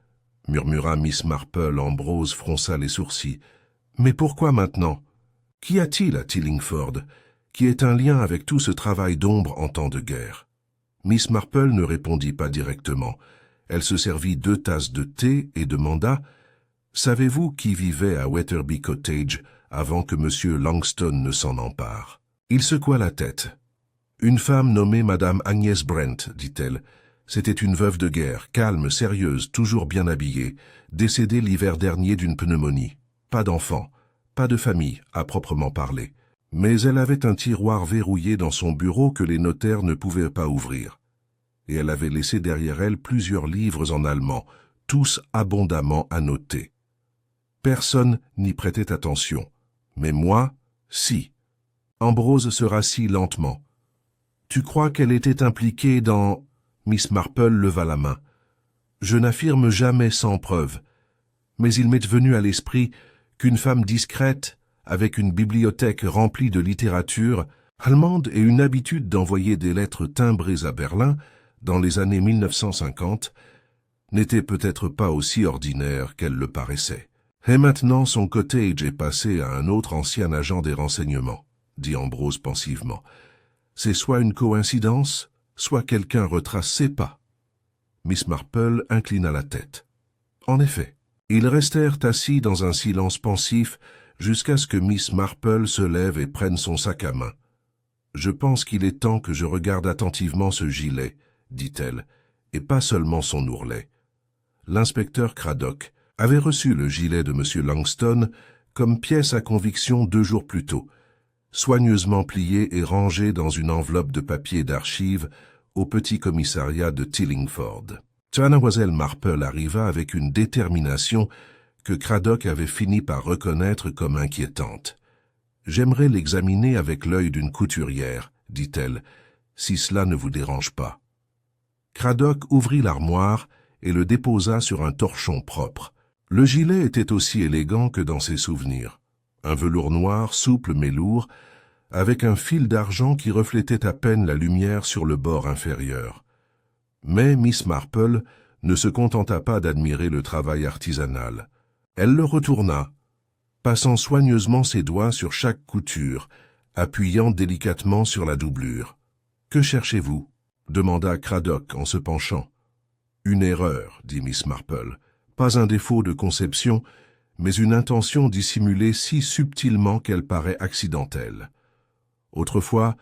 Speaker 1: murmura Miss Marple. Ambrose fronça les sourcils. Mais pourquoi maintenant? Qu'y a-t-il à Tillingford, qui est un lien avec tout ce travail d'ombre en temps de guerre? Miss Marple ne répondit pas directement. Elle se servit 2 tasses de thé et demanda « Savez-vous qui vivait à Wetherby Cottage avant que M. Langstone ne s'en empare ?» Il secoua la tête. « Une femme nommée Madame Agnès Brent, dit-elle. C'était une veuve de guerre, calme, sérieuse, toujours bien habillée, décédée l'hiver dernier d'une pneumonie. Pas d'enfant, pas de famille, à proprement parler. Mais elle avait un tiroir verrouillé dans son bureau que les notaires ne pouvaient pas ouvrir. Et elle avait laissé derrière elle plusieurs livres en allemand, tous abondamment annotés. Personne n'y prêtait attention. Mais moi, si. » Ambrose se rassit lentement. « Tu crois qu'elle était impliquée dans... » Miss Marple leva la main. « Je n'affirme jamais sans preuve. Mais il m'est venu à l'esprit qu'une femme discrète, avec une bibliothèque remplie de littérature allemande et une habitude d'envoyer des lettres timbrées à Berlin, dans les années 1950, n'était peut-être pas aussi ordinaire qu'elle le paraissait. Et maintenant son cottage est passé à un autre ancien agent des renseignements, dit Ambrose pensivement. C'est soit une coïncidence, soit quelqu'un retrace ses pas. Miss Marple inclina la tête. En effet, ils restèrent assis dans un silence pensif jusqu'à ce que Miss Marple se lève et prenne son sac à main. « Je pense qu'il est temps que je regarde attentivement ce gilet, » dit-elle, et pas seulement son ourlet. L'inspecteur Craddock avait reçu le gilet de M. Langstone comme pièce à conviction 2 jours plus tôt, soigneusement plié et rangé dans une enveloppe de papier d'archives au petit commissariat de Tillingford. Mademoiselle Marple arriva avec une détermination que Craddock avait fini par reconnaître comme inquiétante. « J'aimerais l'examiner avec l'œil d'une couturière, dit-elle, si cela ne vous dérange pas. » Craddock ouvrit l'armoire et le déposa sur un torchon propre. Le gilet était aussi élégant que dans ses souvenirs. Un velours noir, souple mais lourd, avec un fil d'argent qui reflétait à peine la lumière sur le bord inférieur. Mais Miss Marple ne se contenta pas d'admirer le travail artisanal. Elle le retourna, passant soigneusement ses doigts sur chaque couture, appuyant délicatement sur la doublure. « Que cherchez-vous » demanda Craddock en se penchant. « Une erreur, » dit Miss Marple. « Pas un défaut de conception, mais une intention dissimulée si subtilement qu'elle paraît accidentelle. Autrefois,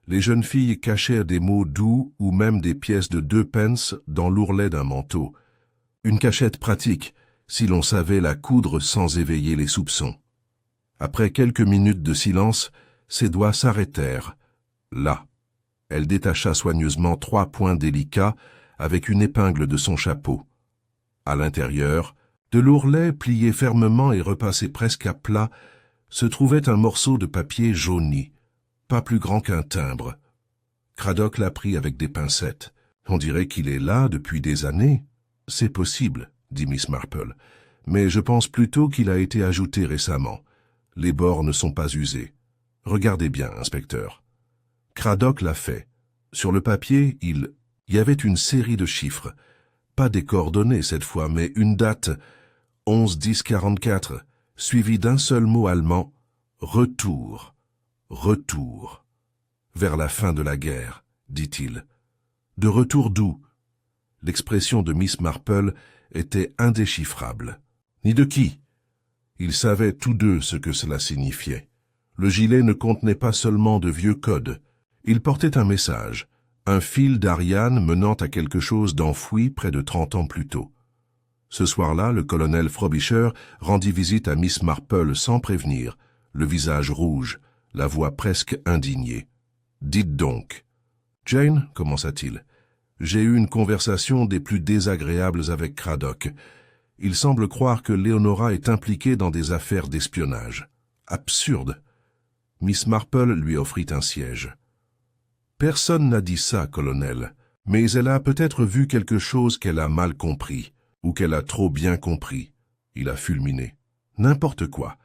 Speaker 1: les jeunes filles cachèrent des mots doux ou même des pièces de 2 pence dans l'ourlet d'un manteau. Une cachette pratique, si l'on savait la coudre sans éveiller les soupçons. Après quelques minutes de silence, ses doigts s'arrêtèrent. Là. Elle détacha soigneusement 3 points délicats avec une épingle de son chapeau. À l'intérieur, de l'ourlet plié fermement et repassé presque à plat, se trouvait un morceau de papier jauni, pas plus grand qu'un timbre. Craddock la prit avec des pincettes. « On dirait qu'il est là depuis des années. »« C'est possible, » dit Miss Marple, « mais je pense plutôt qu'il a été ajouté récemment. Les bords ne sont pas usés. Regardez bien, inspecteur. » Craddock l'a fait. Sur le papier, il y avait une série de chiffres. Pas des coordonnées cette fois, mais une date, 11-10-44, suivie d'un seul mot allemand, « Retour, retour. » Vers la fin de la guerre, dit-il. De retour d'où? L'expression de Miss Marple était indéchiffrable. Ni de qui? Ils savaient tous deux ce que cela signifiait. Le gilet ne contenait pas seulement de vieux codes. Il portait un message, un fil d'Ariane menant à quelque chose d'enfoui près de 30 ans plus tôt. Ce soir-là, le colonel Frobisher rendit visite à Miss Marple sans prévenir, le visage rouge, la voix presque indignée. « Dites donc. »« Jane, commença-t-il, j'ai eu une conversation des plus désagréables avec Craddock. Il semble croire que Leonora est impliquée dans des affaires d'espionnage. Absurde. » Miss Marple lui offrit un siège. « Personne n'a dit ça, colonel, mais elle a peut-être vu quelque chose qu'elle a mal compris, ou qu'elle a trop bien compris. » Il a fulminé. « N'importe quoi.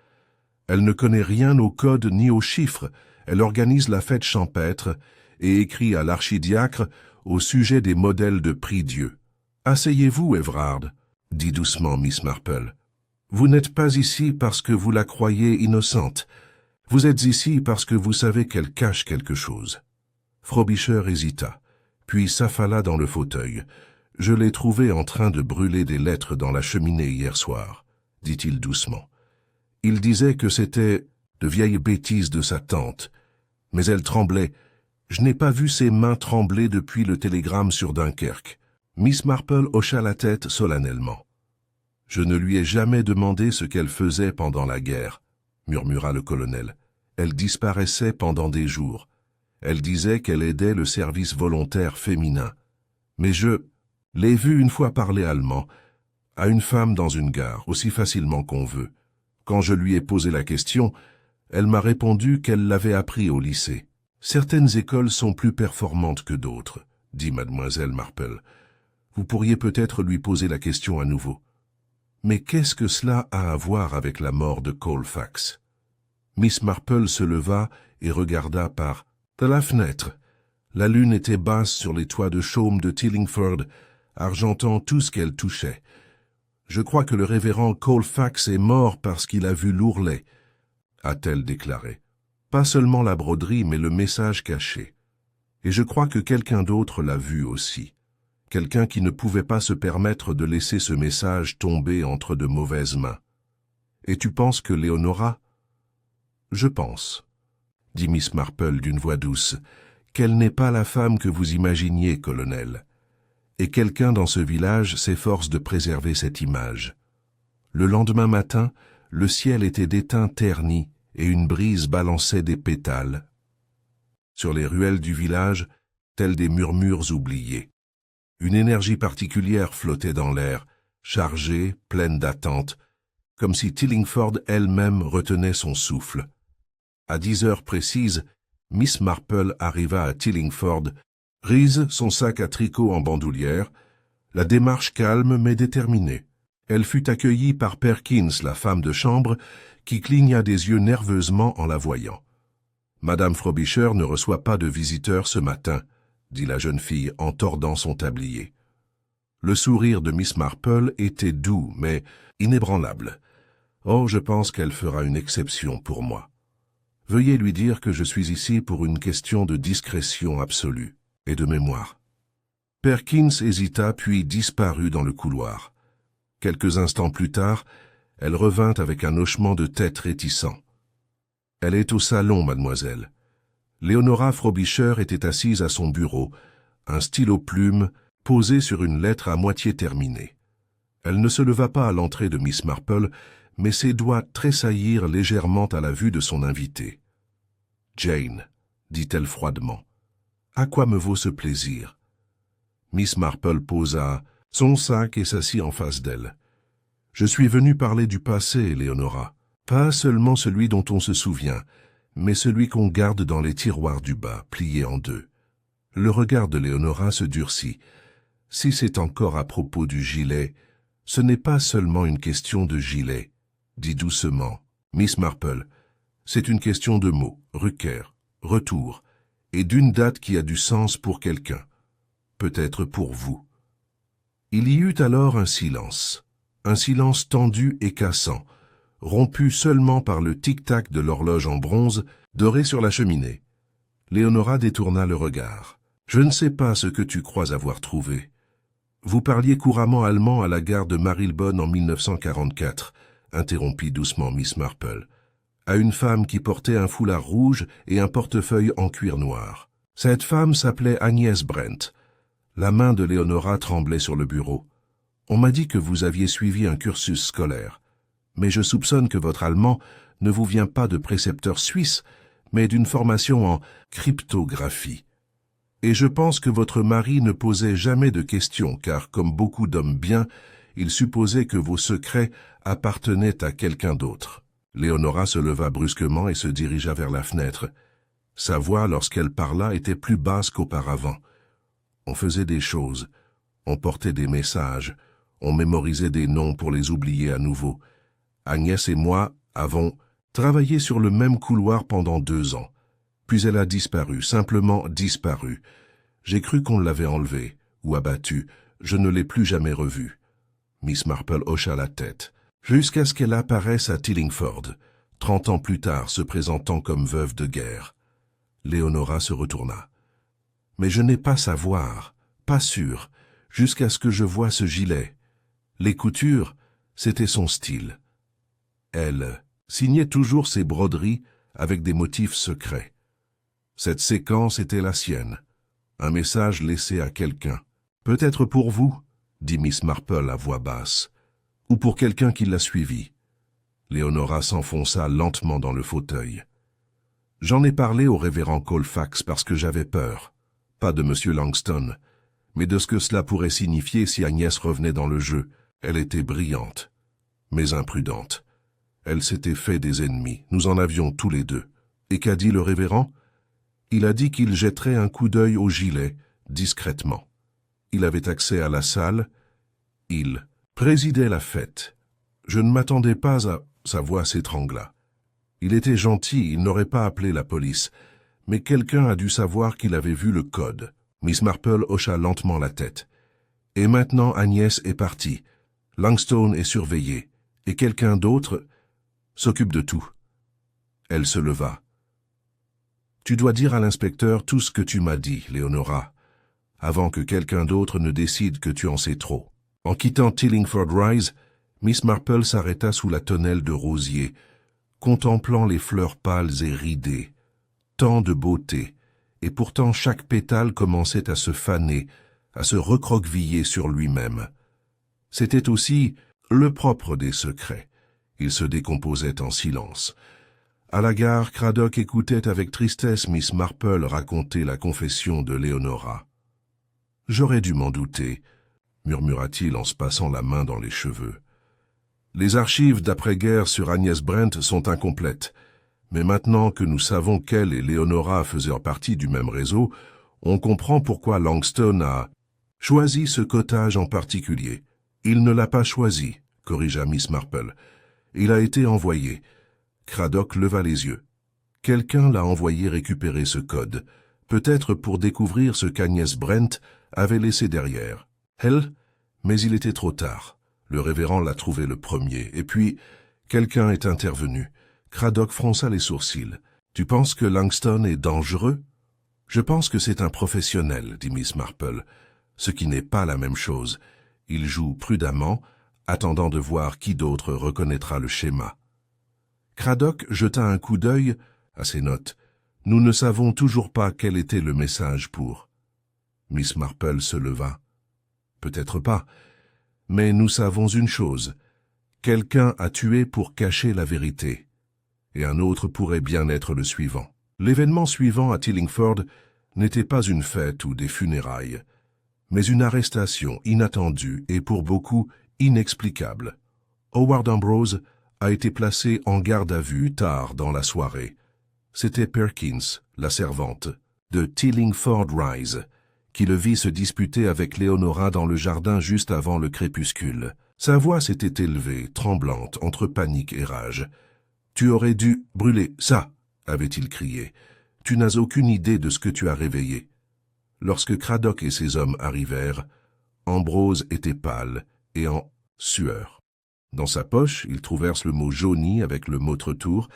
Speaker 1: Elle ne connaît rien aux codes ni aux chiffres. Elle organise la fête champêtre et écrit à l'archidiacre au sujet des modèles de prie-dieu. « Asseyez-vous, Everard, » dit doucement Miss Marple. « Vous n'êtes pas ici parce que vous la croyez innocente. Vous êtes ici parce que vous savez qu'elle cache quelque chose. » Frobisher hésita, puis s'affala dans le fauteuil. « Je l'ai trouvée en train de brûler des lettres dans la cheminée hier soir, » dit-il doucement. Il disait que c'était de vieilles bêtises de sa tante, mais elle tremblait. Je n'ai pas vu ses mains trembler depuis le télégramme sur Dunkerque. Miss Marple hocha la tête solennellement. « Je ne lui ai jamais demandé ce qu'elle faisait pendant la guerre, » murmura le colonel. « Elle disparaissait pendant des jours. Elle disait qu'elle aidait le service volontaire féminin. Mais je l'ai vue une fois parler allemand, à une femme dans une gare, aussi facilement qu'on veut. Quand je lui ai posé la question, elle m'a répondu qu'elle l'avait appris au lycée. Certaines écoles sont plus performantes que d'autres, dit mademoiselle Marple. Vous pourriez peut-être lui poser la question à nouveau. Mais qu'est-ce que cela a à voir avec la mort de Colfax? Miss Marple se leva et regarda par la fenêtre. La lune était basse sur les toits de chaume de Tillingford, argentant tout ce qu'elle touchait. Je crois que le révérend Colfax est mort parce qu'il a vu l'ourlet, a-t-elle déclaré. Pas seulement la broderie, mais le message caché. Et je crois que quelqu'un d'autre l'a vu aussi. Quelqu'un qui ne pouvait pas se permettre de laisser ce message tomber entre de mauvaises mains. Et tu penses que Leonora? Je pense, dit Miss Marple d'une voix douce, qu'elle n'est pas la femme que vous imaginiez, colonel. Et quelqu'un dans ce village s'efforce de préserver cette image. Le lendemain matin, le ciel était d'étain terni et une brise balançait des pétales. Sur les ruelles du village, tels des murmures oubliés. Une énergie particulière flottait dans l'air, chargée, pleine d'attente, comme si Tillingford elle-même retenait son souffle. À 10 heures précises, Miss Marple arriva à Tillingford, prise son sac à tricot en bandoulière, la démarche calme mais déterminée. Elle fut accueillie par Perkins, la femme de chambre, qui cligna des yeux nerveusement en la voyant. « Madame Frobisher ne reçoit pas de visiteurs ce matin », dit la jeune fille en tordant son tablier. Le sourire de Miss Marple était doux, mais inébranlable. « Oh, je pense qu'elle fera une exception pour moi. Veuillez lui dire que je suis ici pour une question de discrétion absolue et de mémoire. » Perkins hésita puis disparut dans le couloir. Quelques instants plus tard, elle revint avec un hochement de tête réticent. « Elle est au salon, mademoiselle. » Léonora Frobisher était assise à son bureau, un stylo plume posé sur une lettre à moitié terminée. Elle ne se leva pas à l'entrée de Miss Marple, mais ses doigts tressaillirent légèrement à la vue de son invitée. « Jane, » dit-elle froidement, « à quoi me vaut ce plaisir ?» Miss Marple posa son sac et s'assit en face d'elle. « Je suis venu parler du passé, Léonora. Pas seulement celui dont on se souvient, mais celui qu'on garde dans les tiroirs du bas, pliés en deux. » Le regard de Léonora se durcit. « Si c'est encore à propos du gilet, ce n'est pas seulement une question de gilet, » dit doucement Miss Marple. « C'est une question de mots, Rucker, retour, et d'une date qui a du sens pour quelqu'un, peut-être pour vous. » Il y eut alors un silence tendu et cassant, rompu seulement par le tic-tac de l'horloge en bronze dorée sur la cheminée. Léonora détourna le regard. « Je ne sais pas ce que tu crois avoir trouvé. Vous parliez couramment allemand à la gare de Marylebone en 1944, interrompit doucement Miss Marple, à une femme qui portait un foulard rouge et un portefeuille en cuir noir. Cette femme s'appelait Agnès Brent. » La main de Léonora tremblait sur le bureau. « On m'a dit que vous aviez suivi un cursus scolaire, mais je soupçonne que votre allemand ne vous vient pas de précepteur suisse, mais d'une formation en cryptographie. Et je pense que votre mari ne posait jamais de questions, car comme beaucoup d'hommes bien, il supposait que vos secrets appartenaient à quelqu'un d'autre. » Léonora se leva brusquement et se dirigea vers la fenêtre. Sa voix, lorsqu'elle parla, était plus basse qu'auparavant. On faisait des choses, on portait des messages, on mémorisait des noms pour les oublier à nouveau. Agnès et moi avons travaillé sur le même couloir pendant 2 ans. Puis elle a disparu, simplement disparu. J'ai cru qu'on l'avait enlevée, ou abattue, je ne l'ai plus jamais revue. Miss Marple hocha la tête, jusqu'à ce qu'elle apparaisse à Tillingford, 30 ans plus tard, se présentant comme veuve de guerre. Léonora se retourna. Mais je n'ai pas savoir, pas sûr, jusqu'à ce que je voie ce gilet. Les coutures, c'était son style. Elle signait toujours ses broderies avec des motifs secrets. Cette séquence était la sienne, un message laissé à quelqu'un. Peut-être pour vous, dit Miss Marple à voix basse, ou pour quelqu'un qui l'a suivi. Léonora s'enfonça lentement dans le fauteuil. J'en ai parlé au révérend Colfax parce que j'avais peur. Pas de M. Langston, mais de ce que cela pourrait signifier si Agnès revenait dans le jeu. Elle était brillante, mais imprudente. Elle s'était fait des ennemis, nous en avions tous les deux. Et qu'a dit le révérend? Il a dit qu'il jetterait un coup d'œil au gilet, discrètement. Il avait accès à la salle, il présidait la fête. Je ne m'attendais pas à... Sa voix s'étrangla. Il était gentil, il n'aurait pas appelé la police. Mais quelqu'un a dû savoir qu'il avait vu le code. Miss Marple hocha lentement la tête. Et maintenant Agnès est partie. Langstone est surveillé. Et quelqu'un d'autre s'occupe de tout. Elle se leva. Tu dois dire à l'inspecteur tout ce que tu m'as dit, Léonora, avant que quelqu'un d'autre ne décide que tu en sais trop. En quittant Tillingford Rise, Miss Marple s'arrêta sous la tonnelle de rosiers, contemplant les fleurs pâles et ridées. Tant de beauté, et pourtant chaque pétale commençait à se faner, à se recroqueviller sur lui-même. C'était aussi le propre des secrets. Il se décomposait en silence. À la gare, Cradock écoutait avec tristesse Miss Marple raconter la confession de Léonora. « J'aurais dû m'en douter », murmura-t-il en se passant la main dans les cheveux. « Les archives d'après-guerre sur Agnès Brent sont incomplètes. Mais maintenant que nous savons qu'elle et Leonora faisaient partie du même réseau, on comprend pourquoi Langston a choisi ce cottage en particulier. Il ne l'a pas choisi, corrigea Miss Marple. Il a été envoyé. Craddock leva les yeux. Quelqu'un l'a envoyé récupérer ce code, peut-être pour découvrir ce qu'Agnès Brent avait laissé derrière. Elle, mais il était trop tard. Le révérend l'a trouvé le premier, et puis, quelqu'un est intervenu. Craddock fronça les sourcils. « Tu penses que Langston est dangereux ?»« Je pense que c'est un professionnel, » dit Miss Marple, ce qui n'est pas la même chose. Il joue prudemment, attendant de voir qui d'autre reconnaîtra le schéma. Craddock jeta un coup d'œil à ses notes. « Nous ne savons toujours pas quel était le message pour... » Miss Marple se leva. « Peut-être pas, mais nous savons une chose. Quelqu'un a tué pour cacher la vérité. Et un autre pourrait bien être le suivant. » L'événement suivant à Tillingford n'était pas une fête ou des funérailles, mais une arrestation inattendue et pour beaucoup inexplicable. Howard Ambrose a été placé en garde à vue tard dans la soirée. C'était Perkins, la servante, de Tillingford Rise, qui le vit se disputer avec Leonora dans le jardin juste avant le crépuscule. Sa voix s'était élevée, tremblante, entre panique et rage. « Tu aurais dû brûler ça !» avait-il crié. « Tu n'as aucune idée de ce que tu as réveillé. » Lorsque Craddock et ses hommes arrivèrent, Ambrose était pâle et en sueur. Dans sa poche, ils trouvèrent le mot jauni avec le mot retour,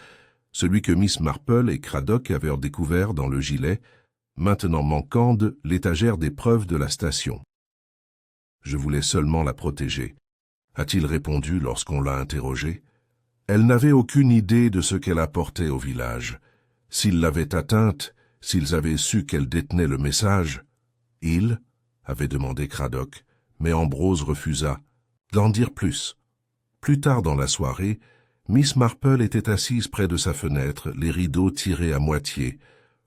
Speaker 1: celui que Miss Marple et Craddock avaient découvert dans le gilet, maintenant manquant de l'étagère des preuves de la station. « Je voulais seulement la protéger », a-t-il répondu lorsqu'on l'a interrogé. Elle n'avait aucune idée de ce qu'elle apportait au village. S'ils l'avaient atteinte, s'ils avaient su qu'elle détenait le message, il, avait demandé Craddock, mais Ambrose refusa d'en dire plus. Plus tard dans la soirée, Miss Marple était assise près de sa fenêtre, les rideaux tirés à moitié,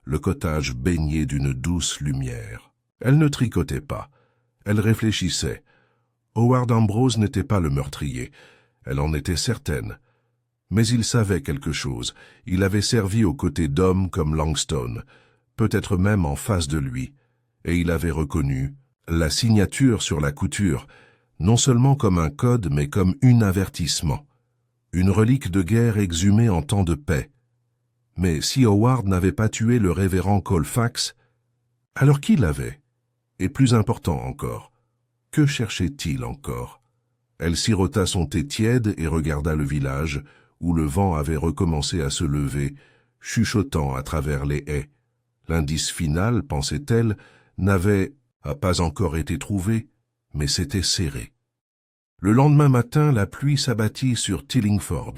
Speaker 1: le cottage baigné d'une douce lumière. Elle ne tricotait pas, elle réfléchissait. Howard Ambrose n'était pas le meurtrier, elle en était certaine. Mais il savait quelque chose, il avait servi aux côtés d'hommes comme Langston, peut-être même en face de lui, et il avait reconnu la signature sur la couture, non seulement comme un code, mais comme un avertissement, une relique de guerre exhumée en temps de paix. Mais si Howard n'avait pas tué le révérend Colfax, alors qui l'avait? Et plus important encore, que cherchait-il encore? Elle sirota son thé tiède et regarda le village, où le vent avait recommencé à se lever, chuchotant à travers les haies. L'indice final, pensait-elle, n'avait pas encore été trouvé, mais s'était serré. Le lendemain matin, la pluie s'abattit sur Tillingford,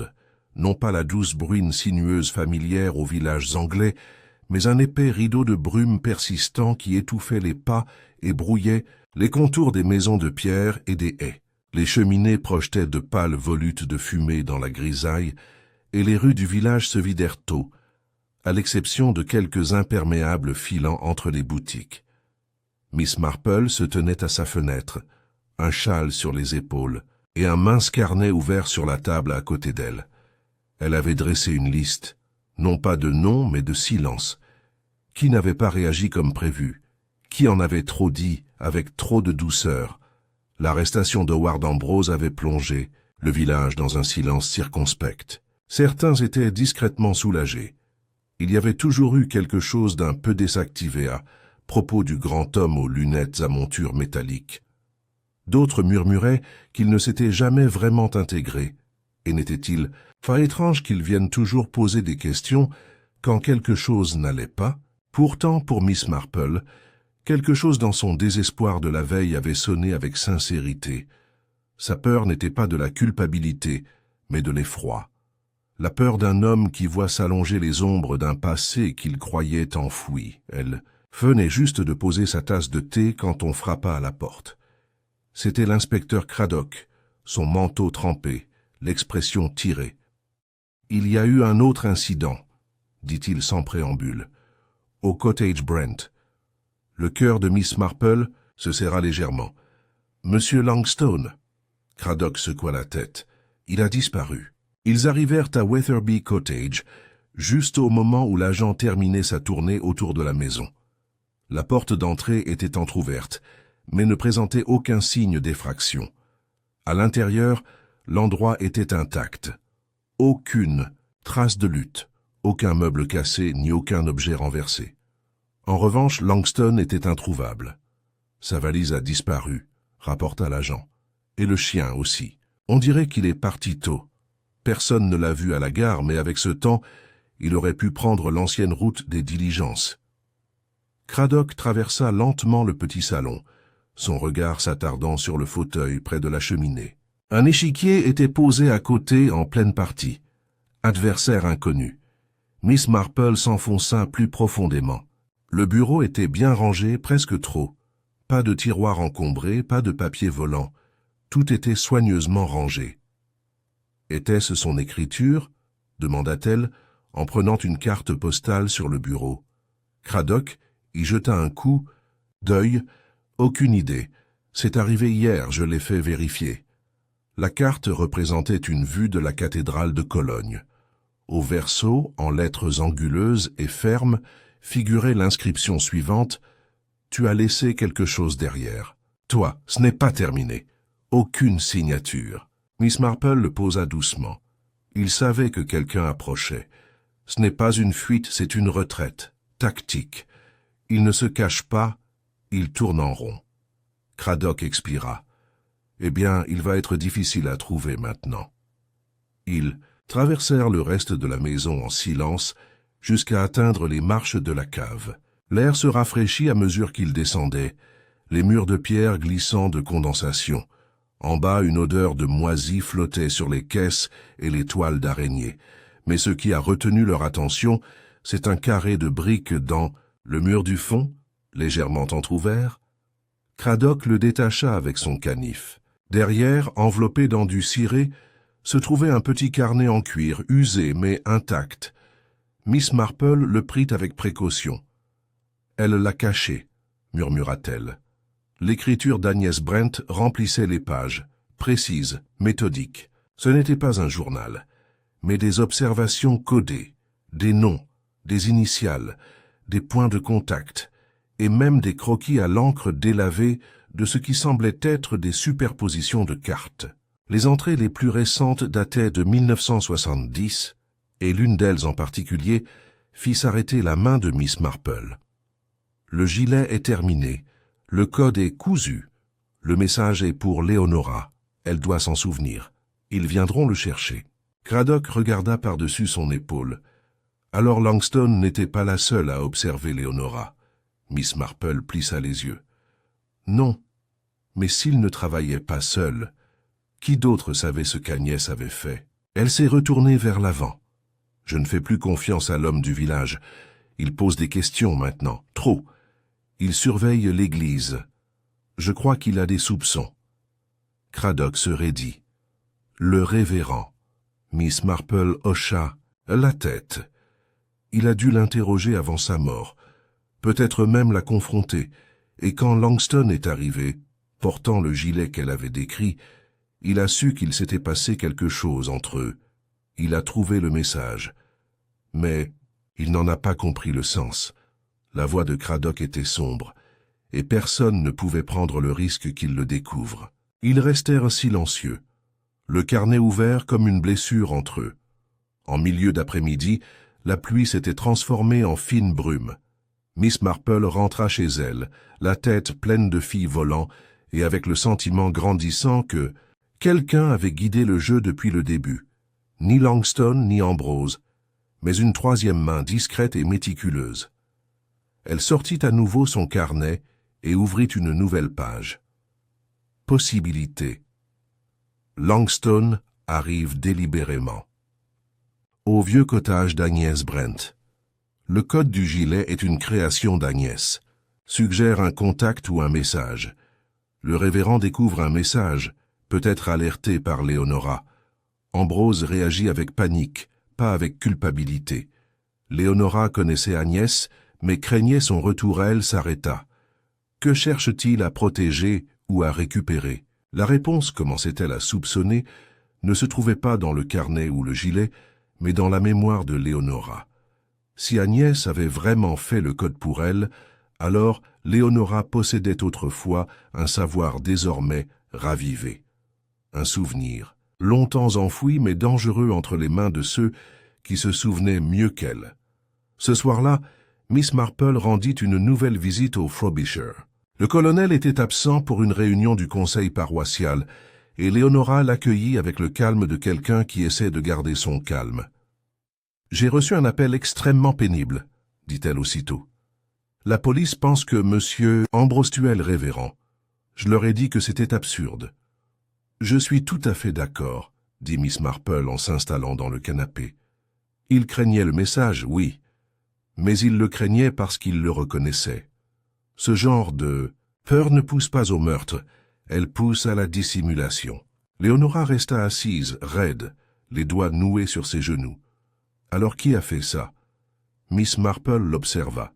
Speaker 1: non pas la douce bruine sinueuse familière aux villages anglais, mais un épais rideau de brume persistant qui étouffait les pas et brouillait les contours des maisons de pierre et des haies. Les cheminées projetaient de pâles volutes de fumée dans la grisaille, et les rues du village se vidèrent tôt, à l'exception de quelques imperméables filant entre les boutiques. Miss Marple se tenait à sa fenêtre, un châle sur les épaules, et un mince carnet ouvert sur la table à côté d'elle. Elle avait dressé une liste, non pas de noms, mais de silences. Qui n'avait pas réagi comme prévu? Qui en avait trop dit, avec trop de douceur? L'arrestation d'Howard Ambrose avait plongé le village dans un silence circonspect. Certains étaient discrètement soulagés. Il y avait toujours eu quelque chose d'un peu désactivé à propos du grand homme aux lunettes à monture métallique. D'autres murmuraient qu'il ne s'était jamais vraiment intégré, et n'était-il pas étrange qu'il vienne toujours poser des questions quand quelque chose n'allait pas? Pourtant, pour Miss Marple, quelque chose dans son désespoir de la veille avait sonné avec sincérité. Sa peur n'était pas de la culpabilité, mais de l'effroi. La peur d'un homme qui voit s'allonger les ombres d'un passé qu'il croyait enfoui. Elle venait juste de poser sa tasse de thé quand on frappa à la porte. C'était l'inspecteur Craddock, son manteau trempé, l'expression tirée. « Il y a eu un autre incident, » dit-il sans préambule, « au cottage Brent. » Le cœur de Miss Marple se serra légèrement. « Monsieur Langstone ?» Craddock secoua la tête. « Il a disparu. » Ils arrivèrent à Wetherby Cottage, juste au moment où l'agent terminait sa tournée autour de la maison. La porte d'entrée était entr'ouverte, mais ne présentait aucun signe d'effraction. À l'intérieur, l'endroit était intact. Aucune trace de lutte, aucun meuble cassé ni aucun objet renversé. En revanche, Langston était introuvable. Sa valise a disparu, rapporta l'agent. Et le chien aussi. On dirait qu'il est parti tôt. Personne ne l'a vu à la gare, mais avec ce temps, il aurait pu prendre l'ancienne route des diligences. Craddock traversa lentement le petit salon, son regard s'attardant sur le fauteuil près de la cheminée. Un échiquier était posé à côté en pleine partie. Adversaire inconnu. Miss Marple s'enfonça plus profondément. Le bureau était bien rangé, presque trop. Pas de tiroirs encombrés, pas de papier volant. Tout était soigneusement rangé. Était-ce son écriture? Demanda-t-elle, en prenant une carte postale sur le bureau. Craddock y jeta un coup d'œil. Aucune idée. C'est arrivé hier, je l'ai fait vérifier. La carte représentait une vue de la cathédrale de Cologne. Au verso, en lettres anguleuses et fermes, figurait l'inscription suivante: « Tu as laissé quelque chose derrière. Toi, ce n'est pas terminé. Aucune signature. » Miss Marple le posa doucement. Il savait que quelqu'un approchait. Ce n'est pas une fuite, c'est une retraite. Tactique. Il ne se cache pas, il tourne en rond. Craddock expira. Eh bien, il va être difficile à trouver maintenant. Ils traversèrent le reste de la maison en silence jusqu'à atteindre les marches de la cave. L'air se rafraîchit à mesure qu'ils descendaient, les murs de pierre glissant de condensation. En bas, une odeur de moisi flottait sur les caisses et les toiles d'araignée. Mais ce qui a retenu leur attention, c'est un carré de briques dans le mur du fond, légèrement entrouvert. Craddock le détacha avec son canif. Derrière, enveloppé dans du ciré, se trouvait un petit carnet en cuir, usé mais intact. Miss Marple le prit avec précaution. « Elle l'a caché », murmura-t-elle. L'écriture d'Agnès Brent remplissait les pages, précise, méthodique. Ce n'était pas un journal, mais des observations codées, des noms, des initiales, des points de contact, et même des croquis à l'encre délavée de ce qui semblait être des superpositions de cartes. Les entrées les plus récentes dataient de 1970, et l'une d'elles en particulier fit s'arrêter la main de Miss Marple. Le gilet est terminé, le code est cousu, le message est pour Leonora, elle doit s'en souvenir. Ils viendront le chercher. Craddock regarda par-dessus son épaule. Alors Langston n'était pas la seule à observer Leonora. Miss Marple plissa les yeux. Non, mais s'il ne travaillait pas seul, qui d'autre savait ce qu'Agnès avait fait? Elle s'est retournée vers l'avant. Je ne fais plus confiance à l'homme du village. Il pose des questions maintenant, trop. Il surveille l'église. Je crois qu'il a des soupçons. Craddock se raidit. Le révérend. Miss Marple hocha la tête. Il a dû l'interroger avant sa mort, peut-être même la confronter, et quand Langston est arrivé, portant le gilet qu'elle avait décrit, il a su qu'il s'était passé quelque chose entre eux. Il a trouvé le message. Mais il n'en a pas compris le sens. La voix de Craddock était sombre, et personne ne pouvait prendre le risque qu'il le découvre. Ils restèrent silencieux, le carnet ouvert comme une blessure entre eux. En milieu d'après-midi, la pluie s'était transformée en fine brume. Miss Marple rentra chez elle, la tête pleine de filles volant, et avec le sentiment grandissant que quelqu'un avait guidé le jeu depuis le début. Ni Langston, ni Ambrose, mais une troisième main discrète et méticuleuse. Elle sortit à nouveau son carnet et ouvrit une nouvelle page. Possibilité. Langston arrive délibérément. Au vieux cottage d'Agnès Brent. Le code du gilet est une création d'Agnès. Suggère un contact ou un message. Le révérend découvre un message, peut-être alerté par Leonora. Ambrose réagit avec panique, pas avec culpabilité. Leonora connaissait Agnès, mais craignait son retour, elle s'arrêta. Que cherche-t-il à protéger ou à récupérer? La réponse, commençait-elle à soupçonner, ne se trouvait pas dans le carnet ou le gilet, mais dans la mémoire de Léonora. Si Agnès avait vraiment fait le code pour elle, alors Léonora possédait autrefois un savoir désormais ravivé. Un souvenir, longtemps enfoui mais dangereux entre les mains de ceux qui se souvenaient mieux qu'elle. Ce soir-là, Miss Marple rendit une nouvelle visite au Frobisher. Le colonel était absent pour une réunion du conseil paroissial, et Léonora l'accueillit avec le calme de quelqu'un qui essaie de garder son calme. « J'ai reçu un appel extrêmement pénible, » dit-elle aussitôt. « La police pense que Monsieur Ambrostuel révérend. Je leur ai dit que c'était absurde. »« Je suis tout à fait d'accord, » dit Miss Marple en s'installant dans le canapé. « Il craignait le message, oui, mais il le craignait parce qu'il le reconnaissait. Ce genre de peur ne pousse pas au meurtre, elle pousse à la dissimulation. » Léonora resta assise, raide, les doigts noués sur ses genoux. Alors qui a fait ça? Miss Marple l'observa.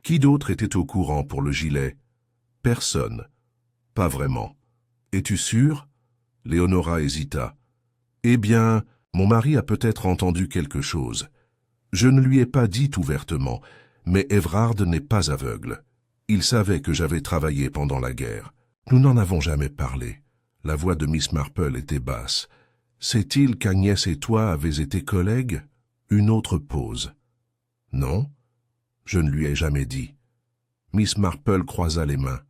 Speaker 1: Qui d'autre était au courant pour le gilet? Personne. Pas vraiment. Es-tu sûre? Léonora hésita. Eh bien, mon mari a peut-être entendu quelque chose. Je ne lui ai pas dit ouvertement, mais Everard n'est pas aveugle. Il savait que j'avais travaillé pendant la guerre. Nous n'en avons jamais parlé. La voix de Miss Marple était basse. Sait-il qu'Agnès et toi avez été collègues? Une autre pause. Non, je ne lui ai jamais dit. Miss Marple croisa les mains.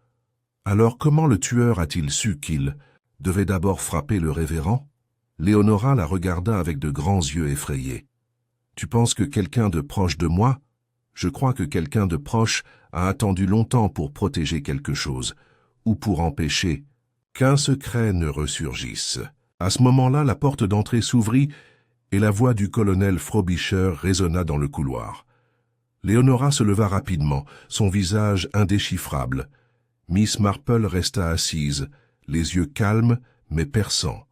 Speaker 1: Alors comment le tueur a-t-il su qu'il devait d'abord frapper le révérend? Léonora la regarda avec de grands yeux effrayés. Tu penses que quelqu'un de proche de moi? Je crois que quelqu'un de proche a attendu longtemps pour protéger quelque chose, ou pour empêcher qu'un secret ne ressurgisse. À ce moment-là, la porte d'entrée s'ouvrit et la voix du colonel Frobisher résonna dans le couloir. Léonora se leva rapidement, son visage indéchiffrable. Miss Marple resta assise, les yeux calmes mais perçants.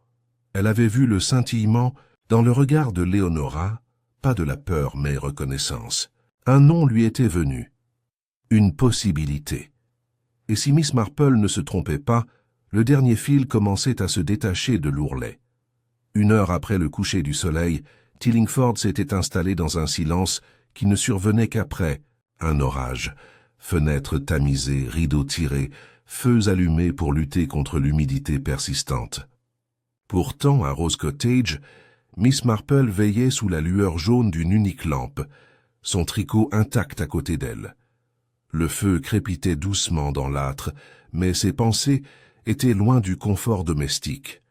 Speaker 1: Elle avait vu le scintillement dans le regard de Léonora, pas de la peur mais reconnaissance. Un nom lui était venu, une possibilité. Et si Miss Marple ne se trompait pas, le dernier fil commençait à se détacher de l'ourlet. 1 heure après le coucher du soleil, Tillingford s'était installé dans un silence qui ne survenait qu'après un orage. Fenêtres tamisées, rideaux tirés, feux allumés pour lutter contre l'humidité persistante. Pourtant, à Rose Cottage, Miss Marple veillait sous la lueur jaune d'une unique lampe, son tricot intact à côté d'elle. Le feu crépitait doucement dans l'âtre, mais ses pensées étaient loin du confort domestique.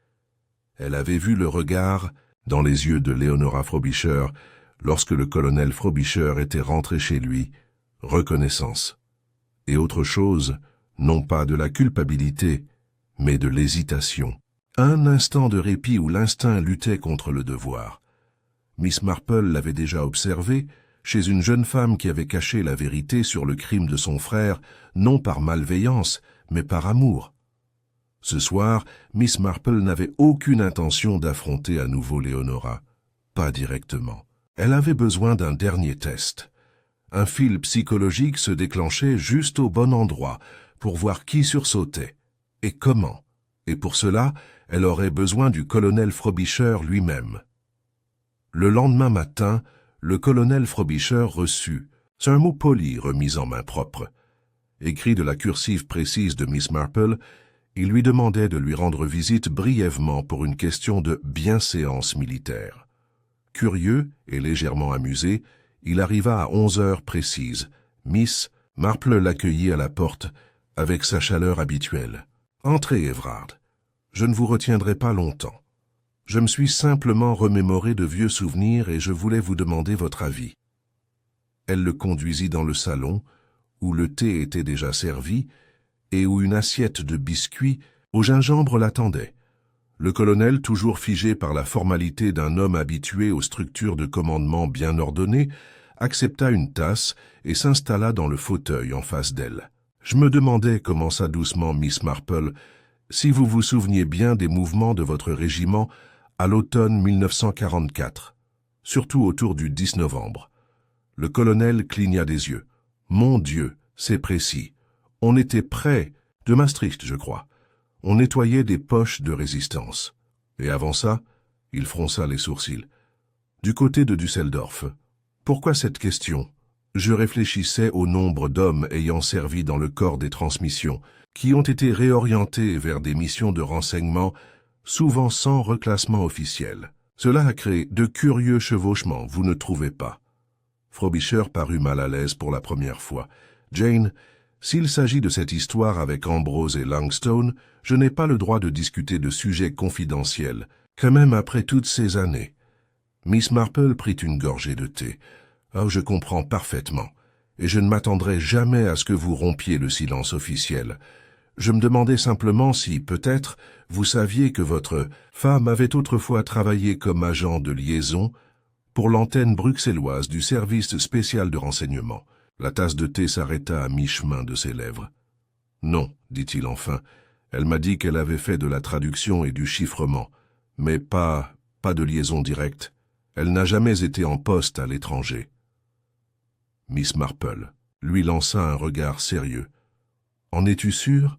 Speaker 1: Elle avait vu le regard dans les yeux de Léonora Frobisher lorsque le colonel Frobisher était rentré chez lui, reconnaissance. Et autre chose, non pas de la culpabilité, mais de l'hésitation. Un instant de répit où l'instinct luttait contre le devoir. Miss Marple l'avait déjà observé chez une jeune femme qui avait caché la vérité sur le crime de son frère, non par malveillance, mais par amour. Ce soir, Miss Marple n'avait aucune intention d'affronter à nouveau Léonora. Pas directement. Elle avait besoin d'un dernier test. Un fil psychologique se déclenchait juste au bon endroit pour voir qui sursautait et comment. Et pour cela, elle aurait besoin du colonel Frobisher lui-même. Le lendemain matin, le colonel Frobisher reçut, c'est un mot poli remis en main propre. Écrit de la cursive précise de Miss Marple, il lui demandait de lui rendre visite brièvement pour une question de bienséance militaire. Curieux et légèrement amusé, il arriva à 11 heures précises. Miss Marple l'accueillit à la porte avec sa chaleur habituelle. « Entrez, Everard. Je ne vous retiendrai pas longtemps. Je me suis simplement remémoré de vieux souvenirs et je voulais vous demander votre avis. » Elle le conduisit dans le salon, où le thé était déjà servi, et où une assiette de biscuits au gingembre l'attendait. Le colonel, toujours figé par la formalité d'un homme habitué aux structures de commandement bien ordonnées, accepta une tasse et s'installa dans le fauteuil en face d'elle. « Je me demandais, commença doucement Miss Marple, si vous vous souveniez bien des mouvements de votre régiment à l'automne 1944, surtout autour du 10 novembre. » Le colonel cligna des yeux. « Mon Dieu, c'est précis. On était près de Maastricht, je crois. On nettoyait des poches de résistance. Et avant ça, il fronça les sourcils. Du côté de Düsseldorf. Pourquoi cette question? Je réfléchissais au nombre d'hommes ayant servi dans le corps des transmissions, qui ont été réorientés vers des missions de renseignement, souvent sans reclassement officiel. Cela a créé de curieux chevauchements, vous ne trouvez pas? Frobisher parut mal à l'aise pour la première fois. Jane, s'il s'agit de cette histoire avec Ambrose et Langstone, je n'ai pas le droit de discuter de sujets confidentiels, quand même après toutes ces années. Miss Marple prit une gorgée de thé. Oh, je comprends parfaitement, et je ne m'attendrai jamais à ce que vous rompiez le silence officiel. Je me demandais simplement si, peut-être, vous saviez que votre femme avait autrefois travaillé comme agent de liaison pour l'antenne bruxelloise du service spécial de renseignement. La tasse de thé s'arrêta à mi-chemin de ses lèvres. « Non, dit-il enfin. Elle m'a dit qu'elle avait fait de la traduction et du chiffrement, mais pas de liaison directe. Elle n'a jamais été en poste à l'étranger. » Miss Marple lui lança un regard sérieux. « En es-tu sûr ?»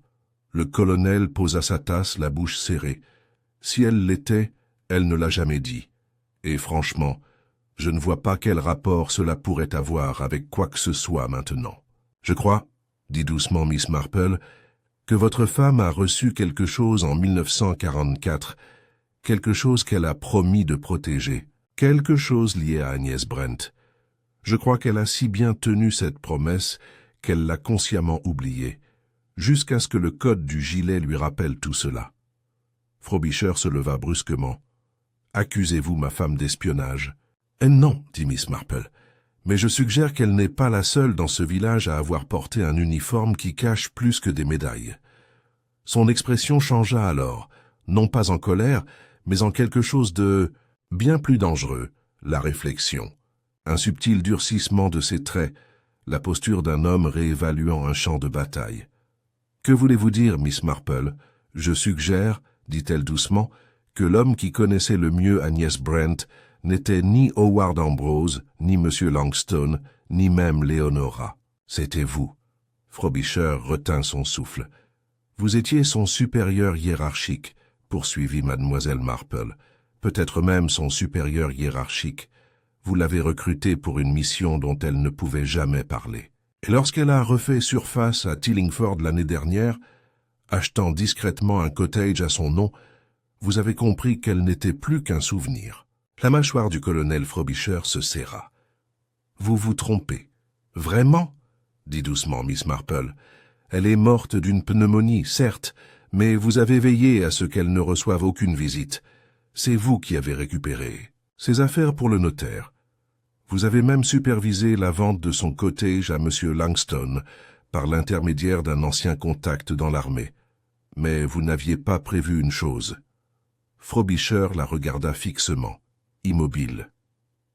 Speaker 1: Le colonel posa sa tasse, la bouche serrée. « Si elle l'était, elle ne l'a jamais dit. Et franchement, je ne vois pas quel rapport cela pourrait avoir avec quoi que ce soit maintenant. Je crois, dit doucement Miss Marple, que votre femme a reçu quelque chose en 1944, quelque chose qu'elle a promis de protéger, quelque chose lié à Agnès Brent. Je crois qu'elle a si bien tenu cette promesse qu'elle l'a consciemment oubliée, jusqu'à ce que le code du gilet lui rappelle tout cela. Frobisher se leva brusquement. « Accusez-vous ma femme d'espionnage ?»« Non, dit Miss Marple, mais je suggère qu'elle n'est pas la seule dans ce village à avoir porté un uniforme qui cache plus que des médailles. » Son expression changea alors, non pas en colère, mais en quelque chose de bien plus dangereux, la réflexion. Un subtil durcissement de ses traits, la posture d'un homme réévaluant un champ de bataille. « Que voulez-vous dire, Miss Marple? Je suggère, dit-elle doucement, que l'homme qui connaissait le mieux Agnès Brent n'était ni Howard Ambrose, ni M. Langstone, ni même Leonora. C'était vous. » Frobisher retint son souffle. « Vous étiez son supérieur hiérarchique, poursuivit mademoiselle Marple, peut-être même son supérieur hiérarchique. Vous l'avez recrutée pour une mission dont elle ne pouvait jamais parler. Et lorsqu'elle a refait surface à Tillingford l'année dernière, achetant discrètement un cottage à son nom, vous avez compris qu'elle n'était plus qu'un souvenir. » La mâchoire du colonel Frobisher se serra. « Vous vous trompez. Vraiment ?» dit doucement Miss Marple. « Elle est morte d'une pneumonie, certes, mais vous avez veillé à ce qu'elle ne reçoive aucune visite. C'est vous qui avez récupéré ses affaires pour le notaire. Vous avez même supervisé la vente de son cottage à M. Langstone par l'intermédiaire d'un ancien contact dans l'armée. Mais vous n'aviez pas prévu une chose. » Frobisher la regarda fixement, immobile.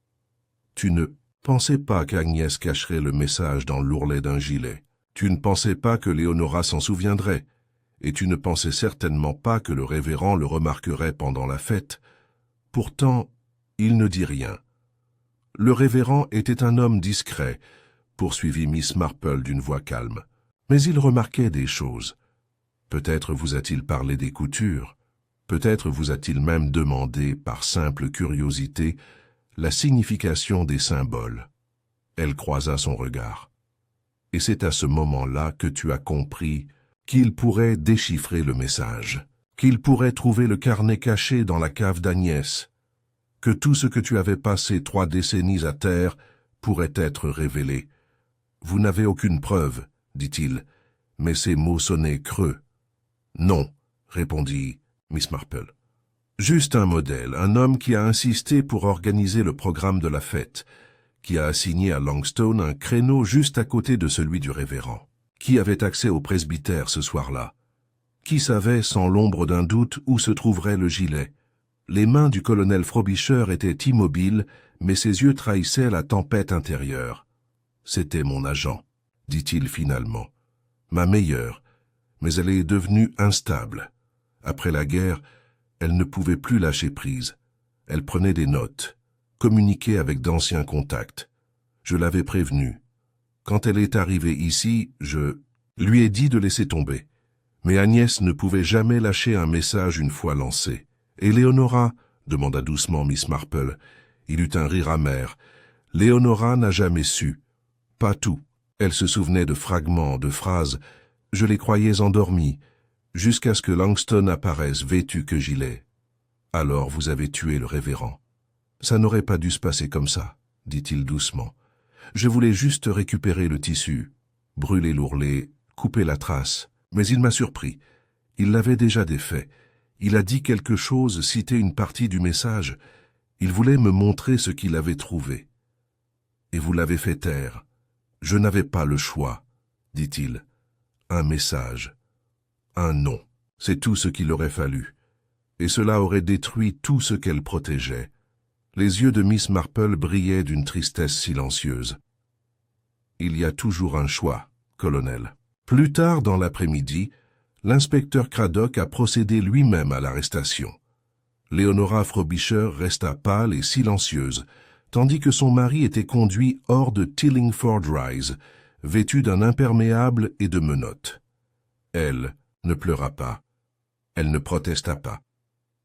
Speaker 1: « Tu ne pensais pas qu'Agnès cacherait le message dans l'ourlet d'un gilet. Tu ne pensais pas que Léonora s'en souviendrait. Et tu ne pensais certainement pas que le révérend le remarquerait pendant la fête. Pourtant, il ne dit rien. Le révérend était un homme discret, poursuivit Miss Marple d'une voix calme. Mais il remarquait des choses. Peut-être vous a-t-il parlé des coutures. Peut-être vous a-t-il même demandé, par simple curiosité, la signification des symboles. » Elle croisa son regard. « Et c'est à ce moment-là que tu as compris qu'il pourrait déchiffrer le message, qu'il pourrait trouver le carnet caché dans la cave d'Agnès, que tout ce que tu avais passé 3 décennies à terre pourrait être révélé. Vous n'avez aucune preuve, dit-il, mais ces mots sonnaient creux. Non, répondit Miss Marple. Juste un modèle, un homme qui a insisté pour organiser le programme de la fête, qui a assigné à Langstone un créneau juste à côté de celui du révérend. Qui avait accès au presbytère ce soir-là? Qui savait sans l'ombre d'un doute où se trouverait le gilet? Les mains du colonel Frobisher étaient immobiles, mais ses yeux trahissaient la tempête intérieure. « C'était mon agent, dit-il finalement. Ma meilleure, mais elle est devenue instable. Après la guerre, elle ne pouvait plus lâcher prise. Elle prenait des notes, communiquait avec d'anciens contacts. Je l'avais prévenue. Quand elle est arrivée ici, je lui ai dit de laisser tomber. Mais Agnès ne pouvait jamais lâcher un message une fois lancé. « Et Léonora ?» demanda doucement Miss Marple. Il eut un rire amer. Léonora n'a jamais su. Pas tout. Elle se souvenait de fragments, de phrases. Je les croyais endormies, jusqu'à ce que Langston apparaisse vêtu que gilet. Alors vous avez tué le révérend. Ça n'aurait pas dû se passer comme ça, dit-il doucement. Je voulais juste récupérer le tissu, brûler l'ourlet, couper la trace. Mais il m'a surpris. Il l'avait déjà défait. Il a dit quelque chose, cité une partie du message. Il voulait me montrer ce qu'il avait trouvé. Et vous l'avez fait taire. Je n'avais pas le choix, dit-il. Un message. Un nom. C'est tout ce qu'il aurait fallu. Et cela aurait détruit tout ce qu'elle protégeait. Les yeux de Miss Marple brillaient d'une tristesse silencieuse. Il y a toujours un choix, colonel. Plus tard dans l'après-midi, l'inspecteur Craddock a procédé lui-même à l'arrestation. Léonora Frobisher resta pâle et silencieuse, tandis que son mari était conduit hors de Tillingford Rise, vêtu d'un imperméable et de menottes. Elle ne pleura pas. Elle ne protesta pas.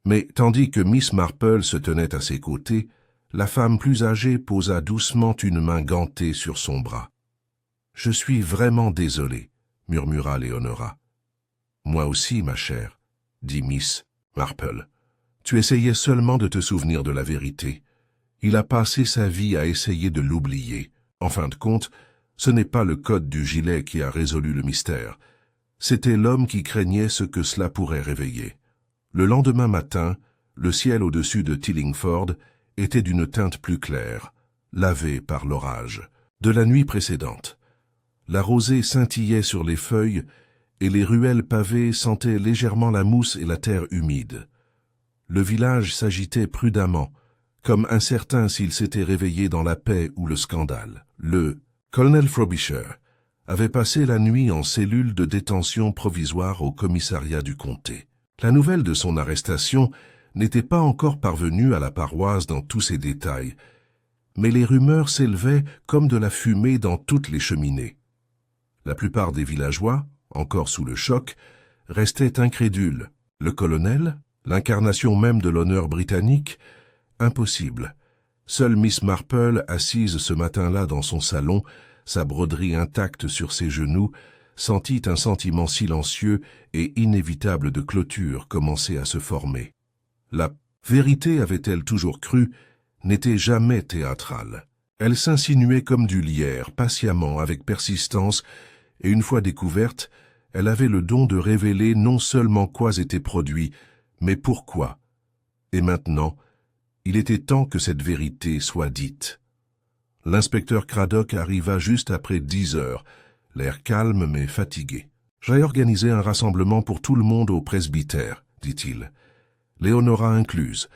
Speaker 1: Mais tandis que Miss Marple se tenait à ses côtés, la femme plus âgée posa doucement une main gantée sur son bras. « Je suis vraiment désolée, » murmura Léonora. « Moi aussi, ma chère, » dit Miss Marple. « Tu essayais seulement de te souvenir de la vérité. Il a passé sa vie à essayer de l'oublier. En fin de compte, ce n'est pas le code du gilet qui a résolu le mystère. C'était l'homme qui craignait ce que cela pourrait réveiller. Le lendemain matin, le ciel au-dessus de Tillingford était d'une teinte plus claire, lavé par l'orage, de la nuit précédente. La rosée scintillait sur les feuilles et les ruelles pavées sentaient légèrement la mousse et la terre humide. Le village s'agitait prudemment, comme incertain s'il s'était réveillé dans la paix ou le scandale. Le colonel Frobisher avait passé la nuit en cellule de détention provisoire au commissariat du comté. La nouvelle de son arrestation n'était pas encore parvenue à la paroisse dans tous ses détails, mais les rumeurs s'élevaient comme de la fumée dans toutes les cheminées. La plupart des villageois, encore sous le choc, restaient incrédules. Le colonel, l'incarnation même de l'honneur britannique, impossible. Seule Miss Marple, assise ce matin-là dans son salon, sa broderie intacte sur ses genoux, sentit un sentiment silencieux et inévitable de clôture commencer à se former. La vérité, avait-elle toujours cru, n'était jamais théâtrale. Elle s'insinuait comme du lierre, patiemment, avec persistance, et une fois découverte, elle avait le don de révéler non seulement quoi était produit, mais pourquoi. Et maintenant, il était temps que cette vérité soit dite. L'inspecteur Craddock arriva juste après 10 heures, l'air calme mais fatigué. « J'ai organisé un rassemblement pour tout le monde au presbytère, » dit-il. « Léonora incluse.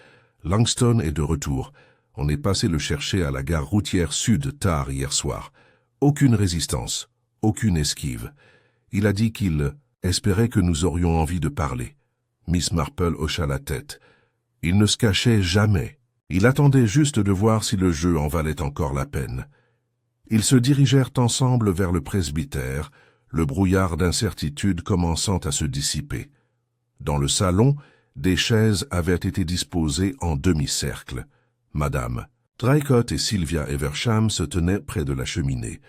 Speaker 1: Langston est de retour. On est passé le chercher à la gare routière sud tard hier soir. Aucune résistance, aucune esquive. Il a dit qu'il espérait que nous aurions envie de parler. » Miss Marple hocha la tête. Il ne se cachait jamais. Il attendait juste de voir si le jeu en valait encore la peine. Ils se dirigèrent ensemble vers le presbytère, le brouillard d'incertitude commençant à se dissiper. Dans le salon, des chaises avaient été disposées en demi-cercle. Madame Draycott et Sylvia Eversham se tenaient près de la cheminée,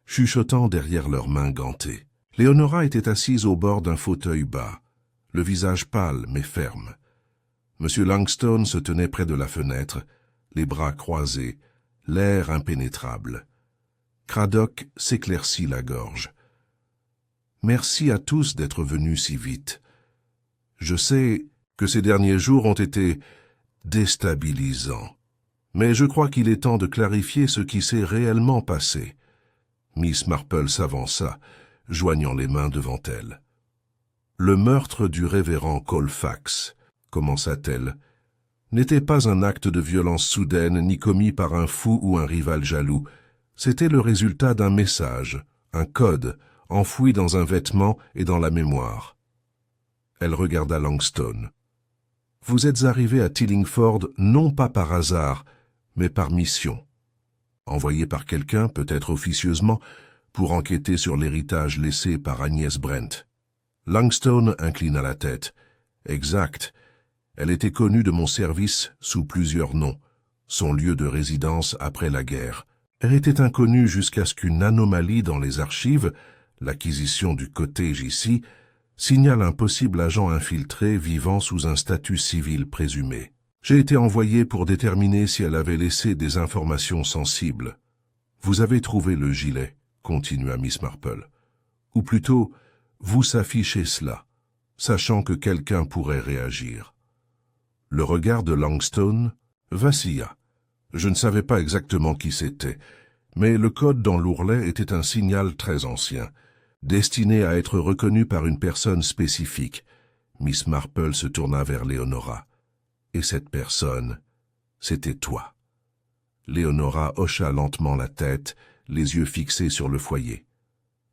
Speaker 1: chuchotant derrière leurs mains gantées. Léonora était assise au bord d'un fauteuil bas, le visage pâle mais ferme. M. Langston se tenait près de la fenêtre, les bras croisés, l'air impénétrable. Craddock s'éclaircit la gorge. « Merci à tous d'être venus si vite. Je sais que ces derniers jours ont été déstabilisants, mais je crois qu'il est temps de clarifier ce qui s'est réellement passé. » Miss Marple s'avança, joignant les mains devant elle. « Le meurtre du révérend Colfax, » commença-t-elle, n'était pas un acte de violence soudaine ni commis par un fou ou un rival jaloux. C'était le résultat d'un message, un code, enfoui dans un vêtement et dans la mémoire. Elle regarda Langston. « Vous êtes arrivé à Tillingford non pas par hasard, mais par mission. Envoyé par quelqu'un, peut-être officieusement, pour enquêter sur l'héritage laissé par Agnès Brent. » Langston inclina la tête. « Exact. Elle était connue de mon service sous plusieurs noms. son lieu de résidence après la guerre. Elle était inconnue jusqu'à ce qu'une anomalie dans les archives, l'acquisition du cottage ici, signale un possible agent infiltré vivant sous un statut civil présumé. J'ai été envoyé pour déterminer si elle avait laissé des informations sensibles. Vous avez trouvé le gilet, continua Miss Marple. Ou plutôt, vous s'affichez cela, sachant que quelqu'un pourrait réagir. Le regard de Langstone vacilla. Je ne savais pas exactement qui c'était, mais le code dans l'ourlet était un signal très ancien, destiné à être reconnu par une personne spécifique. Miss Marple se tourna vers Leonora. Et cette personne, c'était toi. Leonora hocha lentement la tête, les yeux fixés sur le foyer.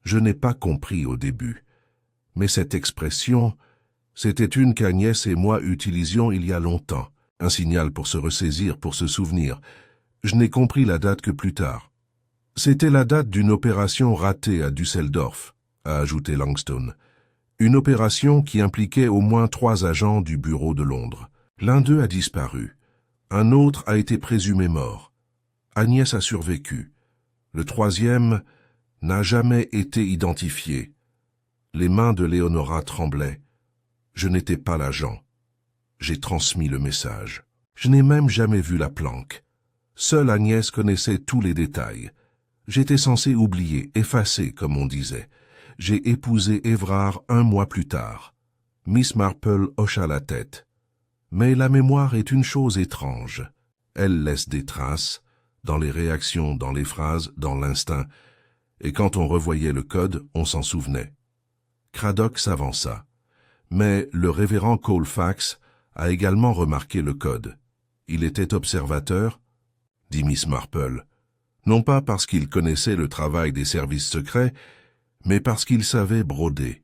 Speaker 1: Je n'ai pas compris au début, mais cette expression, c'était une qu'Agnès et moi utilisions il y a longtemps, un signal pour se ressaisir, pour se souvenir. Je n'ai compris la date que plus tard. C'était la date d'une opération ratée à Düsseldorf, a ajouté Langstone. Une opération qui impliquait au moins 3 agents du bureau de Londres. L'un d'eux a disparu. Un autre a été présumé mort. Agnès a survécu. Le 3e n'a jamais été identifié. Les mains de Leonora tremblaient. Je n'étais pas l'agent. J'ai transmis le message. Je n'ai même jamais vu la planque. Seule Agnès connaissait tous les détails. J'étais censé oublier, effacer, comme on disait. J'ai épousé Évrard 1 mois plus tard. Miss Marple hocha la tête. Mais la mémoire est une chose étrange. Elle laisse des traces, dans les réactions, dans les phrases, dans l'instinct. Et quand on revoyait le code, on s'en souvenait. Craddock s'avança. Mais le révérend Colfax a également remarqué le code. Il était observateur, dit Miss Marple, non pas parce qu'il connaissait le travail des services secrets, mais parce qu'il savait broder.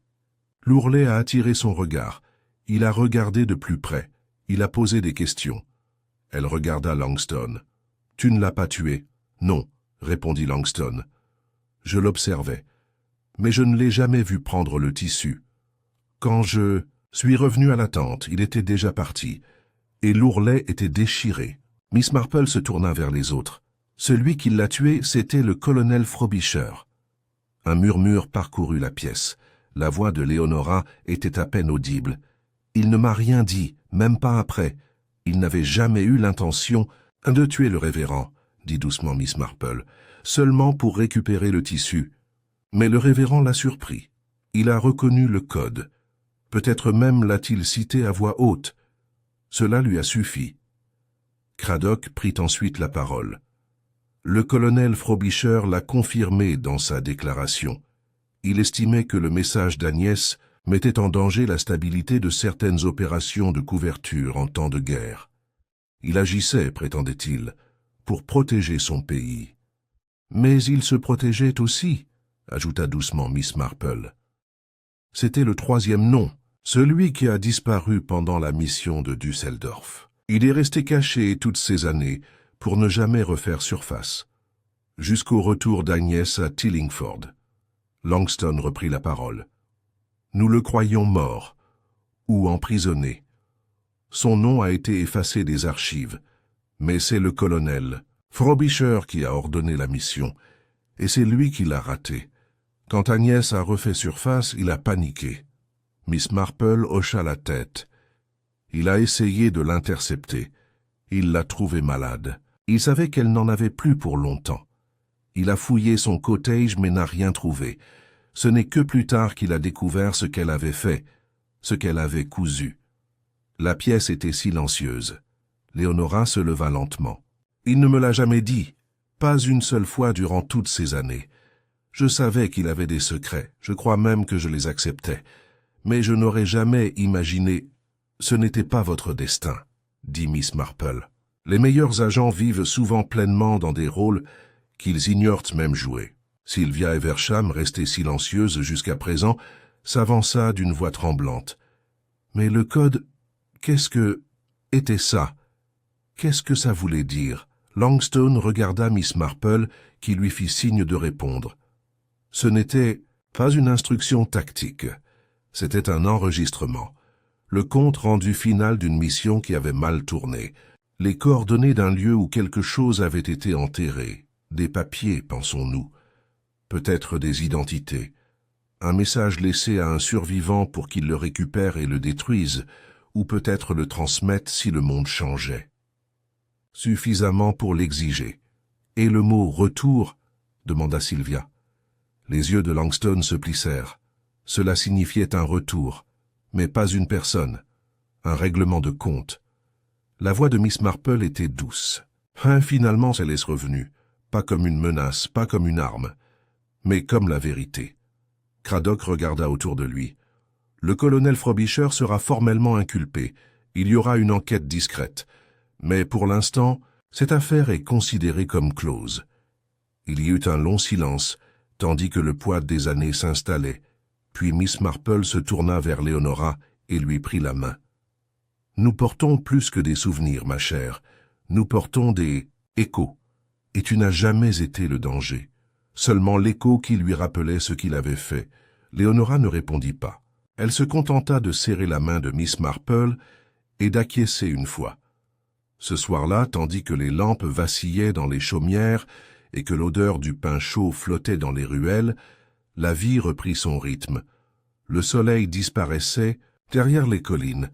Speaker 1: L'ourlet a attiré son regard. Il a regardé de plus près. Il a posé des questions. Elle regarda Langstone. « Tu ne l'as pas tué ?»« Non, » répondit Langstone. « Je l'observais. Mais je ne l'ai jamais vu prendre le tissu. Quand je suis revenu à la tente, il était déjà parti, et l'ourlet était déchiré. » Miss Marple se tourna vers les autres. Celui qui l'a tué, c'était le colonel Frobisher. Un murmure parcourut la pièce. La voix de Leonora était à peine audible. Il ne m'a rien dit, même pas après. Il n'avait jamais eu l'intention de tuer le révérend, dit doucement Miss Marple, seulement pour récupérer le tissu. Mais le révérend l'a surpris. Il a reconnu le code. Peut-être même l'a-t-il cité à voix haute. Cela lui a suffi. Craddock prit ensuite la parole. Le colonel Frobisher l'a confirmé dans sa déclaration. Il estimait que le message d'Agnès mettait en danger la stabilité de certaines opérations de couverture en temps de guerre. Il agissait, prétendait-il, pour protéger son pays. Mais il se protégeait aussi, ajouta doucement Miss Marple. C'était le 3e nom, celui qui a disparu pendant la mission de Düsseldorf. Il est resté caché toutes ces années pour ne jamais refaire surface, jusqu'au retour d'Agnès à Tillingford. Langstone reprit la parole. Nous le croyions mort, ou emprisonné. Son nom a été effacé des archives, mais c'est le colonel Frobisher qui a ordonné la mission, et c'est lui qui l'a ratée. Quand Agnès a refait surface, il a paniqué. Miss Marple hocha la tête. Il a essayé de l'intercepter. Il l'a trouvée malade. Il savait qu'elle n'en avait plus pour longtemps. Il a fouillé son cottage mais n'a rien trouvé. Ce n'est que plus tard qu'il a découvert ce qu'elle avait fait, ce qu'elle avait cousu. La pièce était silencieuse. Leonora se leva lentement. Il ne me l'a jamais dit, pas une seule fois durant toutes ces années. Je savais qu'il avait des secrets, je crois même que je les acceptais. Mais je n'aurais jamais imaginé... Ce n'était pas votre destin, dit Miss Marple. Les meilleurs agents vivent souvent pleinement dans des rôles qu'ils ignorent même jouer. Sylvia Eversham, restée silencieuse jusqu'à présent, s'avança d'une voix tremblante. Mais le code, qu'est-ce que était ça? Qu'est-ce que ça voulait dire? Langstone regarda Miss Marple, qui lui fit signe de répondre. Ce n'était pas une instruction tactique, c'était un enregistrement. Le compte rendu final d'une mission qui avait mal tourné. Les coordonnées d'un lieu où quelque chose avait été enterré. Des papiers, pensons-nous. Peut-être des identités. Un message laissé à un survivant pour qu'il le récupère et le détruise, ou peut-être le transmette si le monde changeait. Suffisamment pour l'exiger. Et le mot « retour » demanda Sylvia. Les yeux de Langston se plissèrent. Cela signifiait un retour, mais pas une personne. Un règlement de compte. La voix de Miss Marple était douce. Finalement, elle est revenue. Pas comme une menace, pas comme une arme, mais comme la vérité. Craddock regarda autour de lui. Le colonel Frobisher sera formellement inculpé. Il y aura une enquête discrète. Mais pour l'instant, cette affaire est considérée comme close. Il y eut un long silence, tandis que le poids des années s'installait. Puis Miss Marple se tourna vers Leonora et lui prit la main. « Nous portons plus que des souvenirs, ma chère. Nous portons des échos. Et tu n'as jamais été le danger. Seulement l'écho qui lui rappelait ce qu'il avait fait. » Leonora ne répondit pas. Elle se contenta de serrer la main de Miss Marple et d'acquiescer une fois. Ce soir-là, tandis que les lampes vacillaient dans les chaumières et que l'odeur du pain chaud flottait dans les ruelles, la vie reprit son rythme. Le soleil disparaissait derrière les collines,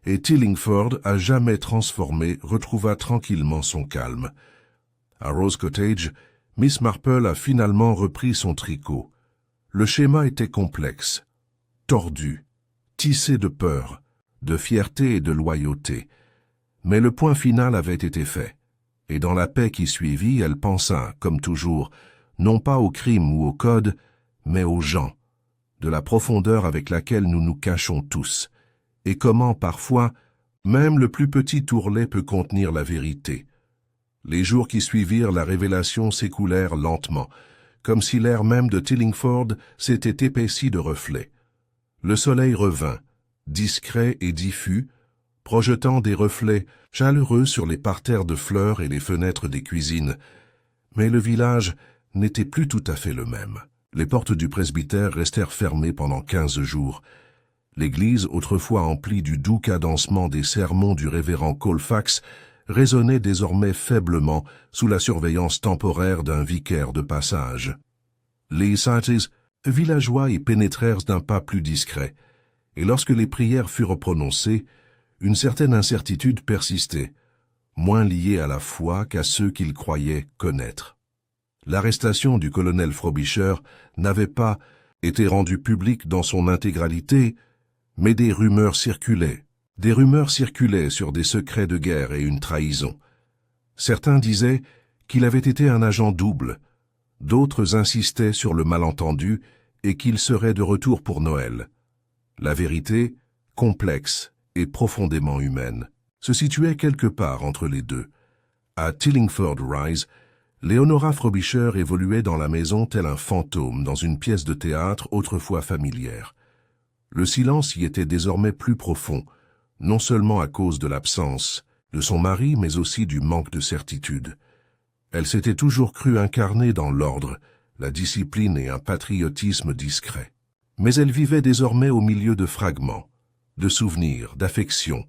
Speaker 1: et Tillingford, à jamais transformé, retrouva tranquillement son calme. À Rose Cottage, Miss Marple a finalement repris son tricot. Le schéma était complexe, tordu, tissé de peur, de fierté et de loyauté. Mais le point final avait été fait, et dans la paix qui suivit, elle pensa, comme toujours, non pas au crime ou au code, mais aux gens, de la profondeur avec laquelle nous nous cachons tous, et comment, parfois, même le plus petit ourlet peut contenir la vérité. Les jours qui suivirent la révélation s'écoulèrent lentement, comme si l'air même de Tillingford s'était épaissi de reflets. Le soleil revint, discret et diffus, projetant des reflets chaleureux sur les parterres de fleurs et les fenêtres des cuisines. Mais le village n'était plus tout à fait le même. Les portes du presbytère restèrent fermées pendant 15 jours. L'église, autrefois emplie du doux cadencement des sermons du révérend Colfax, résonnait désormais faiblement sous la surveillance temporaire d'un vicaire de passage. Les Saintes, villageois, y pénétrèrent d'un pas plus discret, et lorsque les prières furent prononcées, une certaine incertitude persistait, moins liée à la foi qu'à ceux qu'ils croyaient connaître. L'arrestation du colonel Frobisher n'avait pas été rendue publique dans son intégralité, mais des rumeurs circulaient sur des secrets de guerre et une trahison. Certains disaient qu'il avait été un agent double, d'autres insistaient sur le malentendu et qu'il serait de retour pour Noël. La vérité, complexe et profondément humaine, se situait quelque part entre les deux. À Tillingford Rise, Leonora Frobisher évoluait dans la maison tel un fantôme dans une pièce de théâtre autrefois familière. Le silence y était désormais plus profond, non seulement à cause de l'absence de son mari, mais aussi du manque de certitude. Elle s'était toujours crue incarnée dans l'ordre, la discipline et un patriotisme discret. Mais elle vivait désormais au milieu de fragments, de souvenirs, d'affections,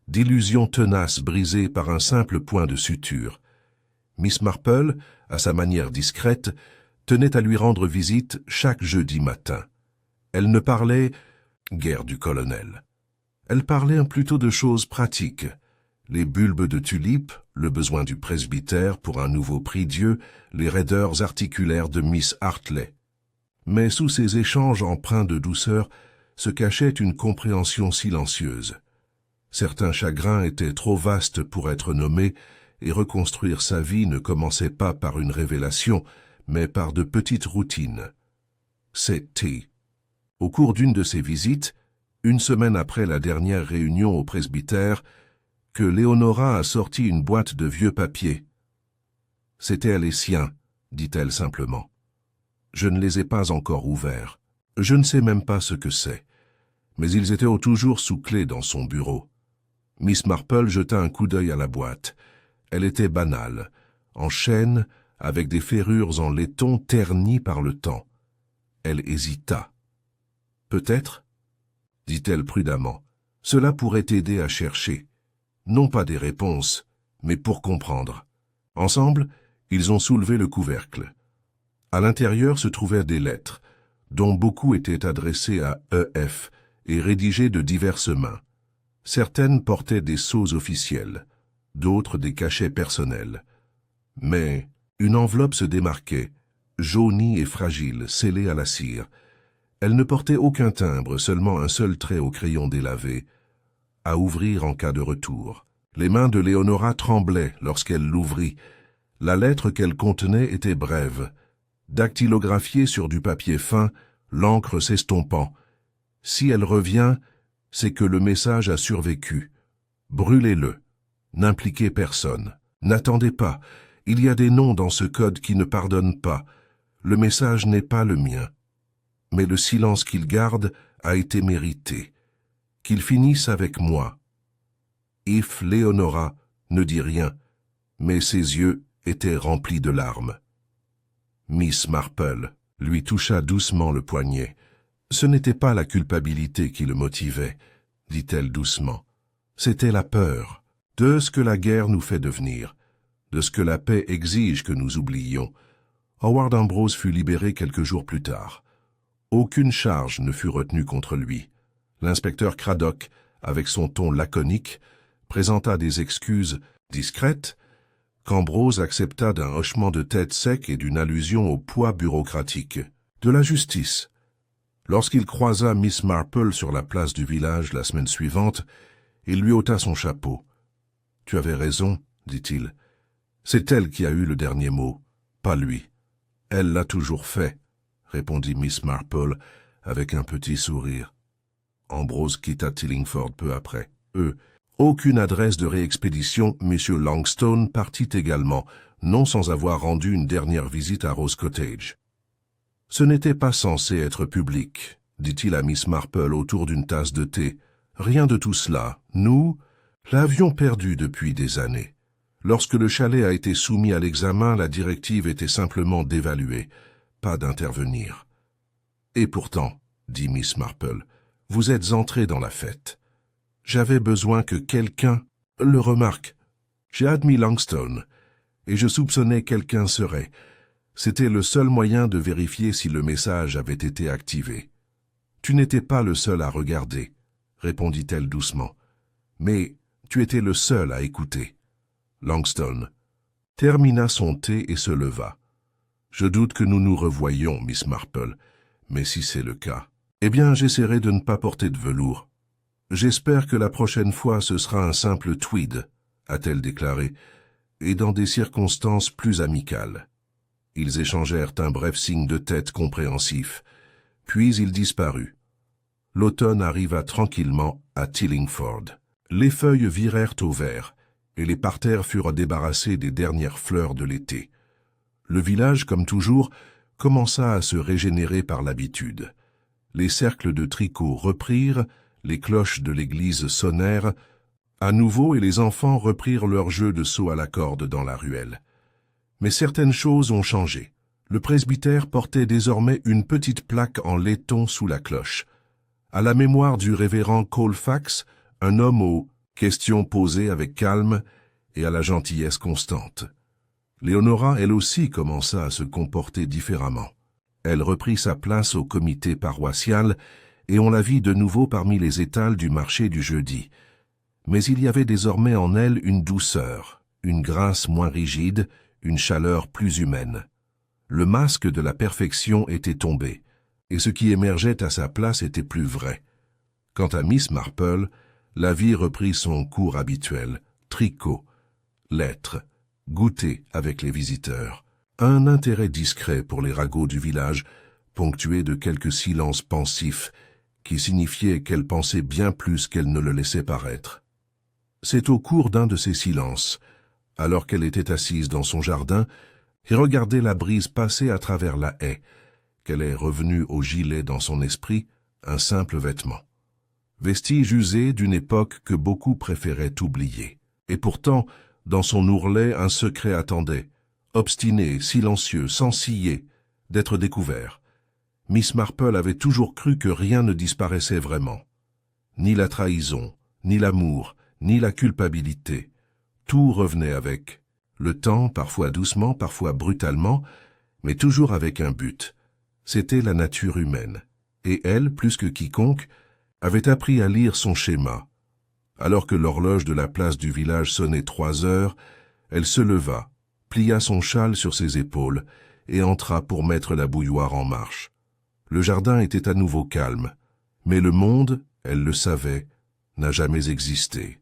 Speaker 1: d'illusions tenaces brisées par un simple point de suture. Miss Marple, à sa manière discrète, tenait à lui rendre visite chaque jeudi matin. Elle ne parlait guère du colonel. Elle parlait plutôt de choses pratiques, les bulbes de tulipes, le besoin du presbytère pour un nouveau prie-dieu, les raideurs articulaires de Miss Hartley. Mais sous ces échanges empreints de douceur se cachait une compréhension silencieuse. Certains chagrins étaient trop vastes pour être nommés, et reconstruire sa vie ne commençait pas par une révélation, mais par de petites routines. C'était, au cours d'une de ses visites, une semaine après la dernière réunion au presbytère, que Leonora a sorti une boîte de vieux papiers. « C'étaient les siens, dit-elle simplement. Je ne les ai pas encore ouverts. Je ne sais même pas ce que c'est. Mais ils étaient toujours sous clé dans son bureau. » Miss Marple jeta un coup d'œil à la boîte. Elle était banale, en chêne, avec des ferrures en laiton ternies par le temps. Elle hésita. « Peut-être, dit-elle prudemment, cela pourrait t'aider à chercher. Non pas des réponses, mais pour comprendre. Ensemble, ils ont soulevé le couvercle. À l'intérieur se trouvaient des lettres, dont beaucoup étaient adressées à EF et rédigées de diverses mains. Certaines portaient des sceaux officiels, d'autres des cachets personnels. Mais une enveloppe se démarquait, jaunie et fragile, scellée à la cire. Elle ne portait aucun timbre, seulement un seul trait au crayon délavé, à ouvrir en cas de retour. Les mains de Leonora tremblaient lorsqu'elle l'ouvrit. La lettre qu'elle contenait était brève, dactylographiée sur du papier fin, l'encre s'estompant. Si elle revient, c'est que le message a survécu. Brûlez-le. N'impliquez personne. N'attendez pas. Il y a des noms dans ce code qui ne pardonnent pas. Le message n'est pas le mien. Mais le silence qu'il garde a été mérité. Qu'il finisse avec moi. If Leonora ne dit rien, mais ses yeux étaient remplis de larmes. Miss Marple lui toucha doucement le poignet. Ce n'était pas la culpabilité qui le motivait, dit-elle doucement. C'était la peur de ce que la guerre nous fait devenir, de ce que la paix exige que nous oublions. Howard Ambrose fut libéré quelques jours plus tard. Aucune charge ne fut retenue contre lui. L'inspecteur Craddock, avec son ton laconique, présenta des excuses discrètes qu'Ambrose accepta d'un hochement de tête sec et d'une allusion au poids bureaucratique de la justice. Lorsqu'il croisa Miss Marple sur la place du village la semaine suivante, il lui ôta son chapeau. « Tu avais raison, dit-il. C'est elle qui a eu le dernier mot, pas lui. Elle l'a toujours fait, répondit Miss Marple avec un petit sourire. Ambrose quitta Tillingford peu après. Aucune adresse de réexpédition, M. Longstone partit également, non sans avoir rendu une dernière visite à Rose Cottage. Ce n'était pas censé être public, dit-il à Miss Marple autour d'une tasse de thé. Rien de tout cela. Nous l'avions perdu depuis des années. Lorsque le chalet a été soumis à l'examen, la directive était simplement d'évaluer, pas d'intervenir. Et pourtant, dit Miss Marple, vous êtes entré dans la fête. J'avais besoin que quelqu'un le remarque. J'ai admis Longstone, et je soupçonnais quelqu'un serait. C'était le seul moyen de vérifier si le message avait été activé. Tu n'étais pas le seul à regarder, répondit-elle doucement. Mais tu étais le seul à écouter. Longstone termina son thé et se leva. Je doute que nous nous revoyions, Miss Marple, mais si c'est le cas, eh bien j'essaierai de ne pas porter de velours. J'espère que la prochaine fois ce sera un simple tweed, a-t-elle déclaré, et dans des circonstances plus amicales. Ils échangèrent un bref signe de tête compréhensif, puis il disparut. L'automne arriva tranquillement à Tillingford. Les feuilles virèrent au vert, et les parterres furent débarrassés des dernières fleurs de l'été. Le village, comme toujours, commença à se régénérer par l'habitude. Les cercles de tricot reprirent, les cloches de l'église sonnèrent à nouveau et les enfants reprirent leur jeu de saut à la corde dans la ruelle. Mais certaines choses ont changé. Le presbytère portait désormais une petite plaque en laiton sous la cloche. À la mémoire du révérend Colfax, un homme aux questions posées avec calme et à la gentillesse constante. Leonora, elle aussi, commença à se comporter différemment. Elle reprit sa place au comité paroissial et on la vit de nouveau parmi les étals du marché du jeudi. Mais il y avait désormais en elle une douceur, une grâce moins rigide, une chaleur plus humaine. Le masque de la perfection était tombé, et ce qui émergeait à sa place était plus vrai. Quant à Miss Marple, la vie reprit son cours habituel, tricot, lettres, goûter avec les visiteurs, un intérêt discret pour les ragots du village, ponctué de quelques silences pensifs, qui signifiaient qu'elle pensait bien plus qu'elle ne le laissait paraître. C'est au cours d'un de ces silences, alors qu'elle était assise dans son jardin et regardait la brise passer à travers la haie, qu'elle est revenue au gilet dans son esprit, un simple vêtement. Vestige usé d'une époque que beaucoup préféraient oublier. Et pourtant, dans son ourlet, un secret attendait, obstiné, silencieux, sans ciller, d'être découvert. Miss Marple avait toujours cru que rien ne disparaissait vraiment. Ni la trahison, ni l'amour, ni la culpabilité. Tout revenait avec. Le temps, parfois doucement, parfois brutalement, mais toujours avec un but. C'était la nature humaine. Et elle, plus que quiconque, avait appris à lire son schéma. Alors que l'horloge de la place du village sonnait 3 heures, elle se leva, plia son châle sur ses épaules et entra pour mettre la bouilloire en marche. Le jardin était à nouveau calme, mais le monde, elle le savait, n'a jamais existé.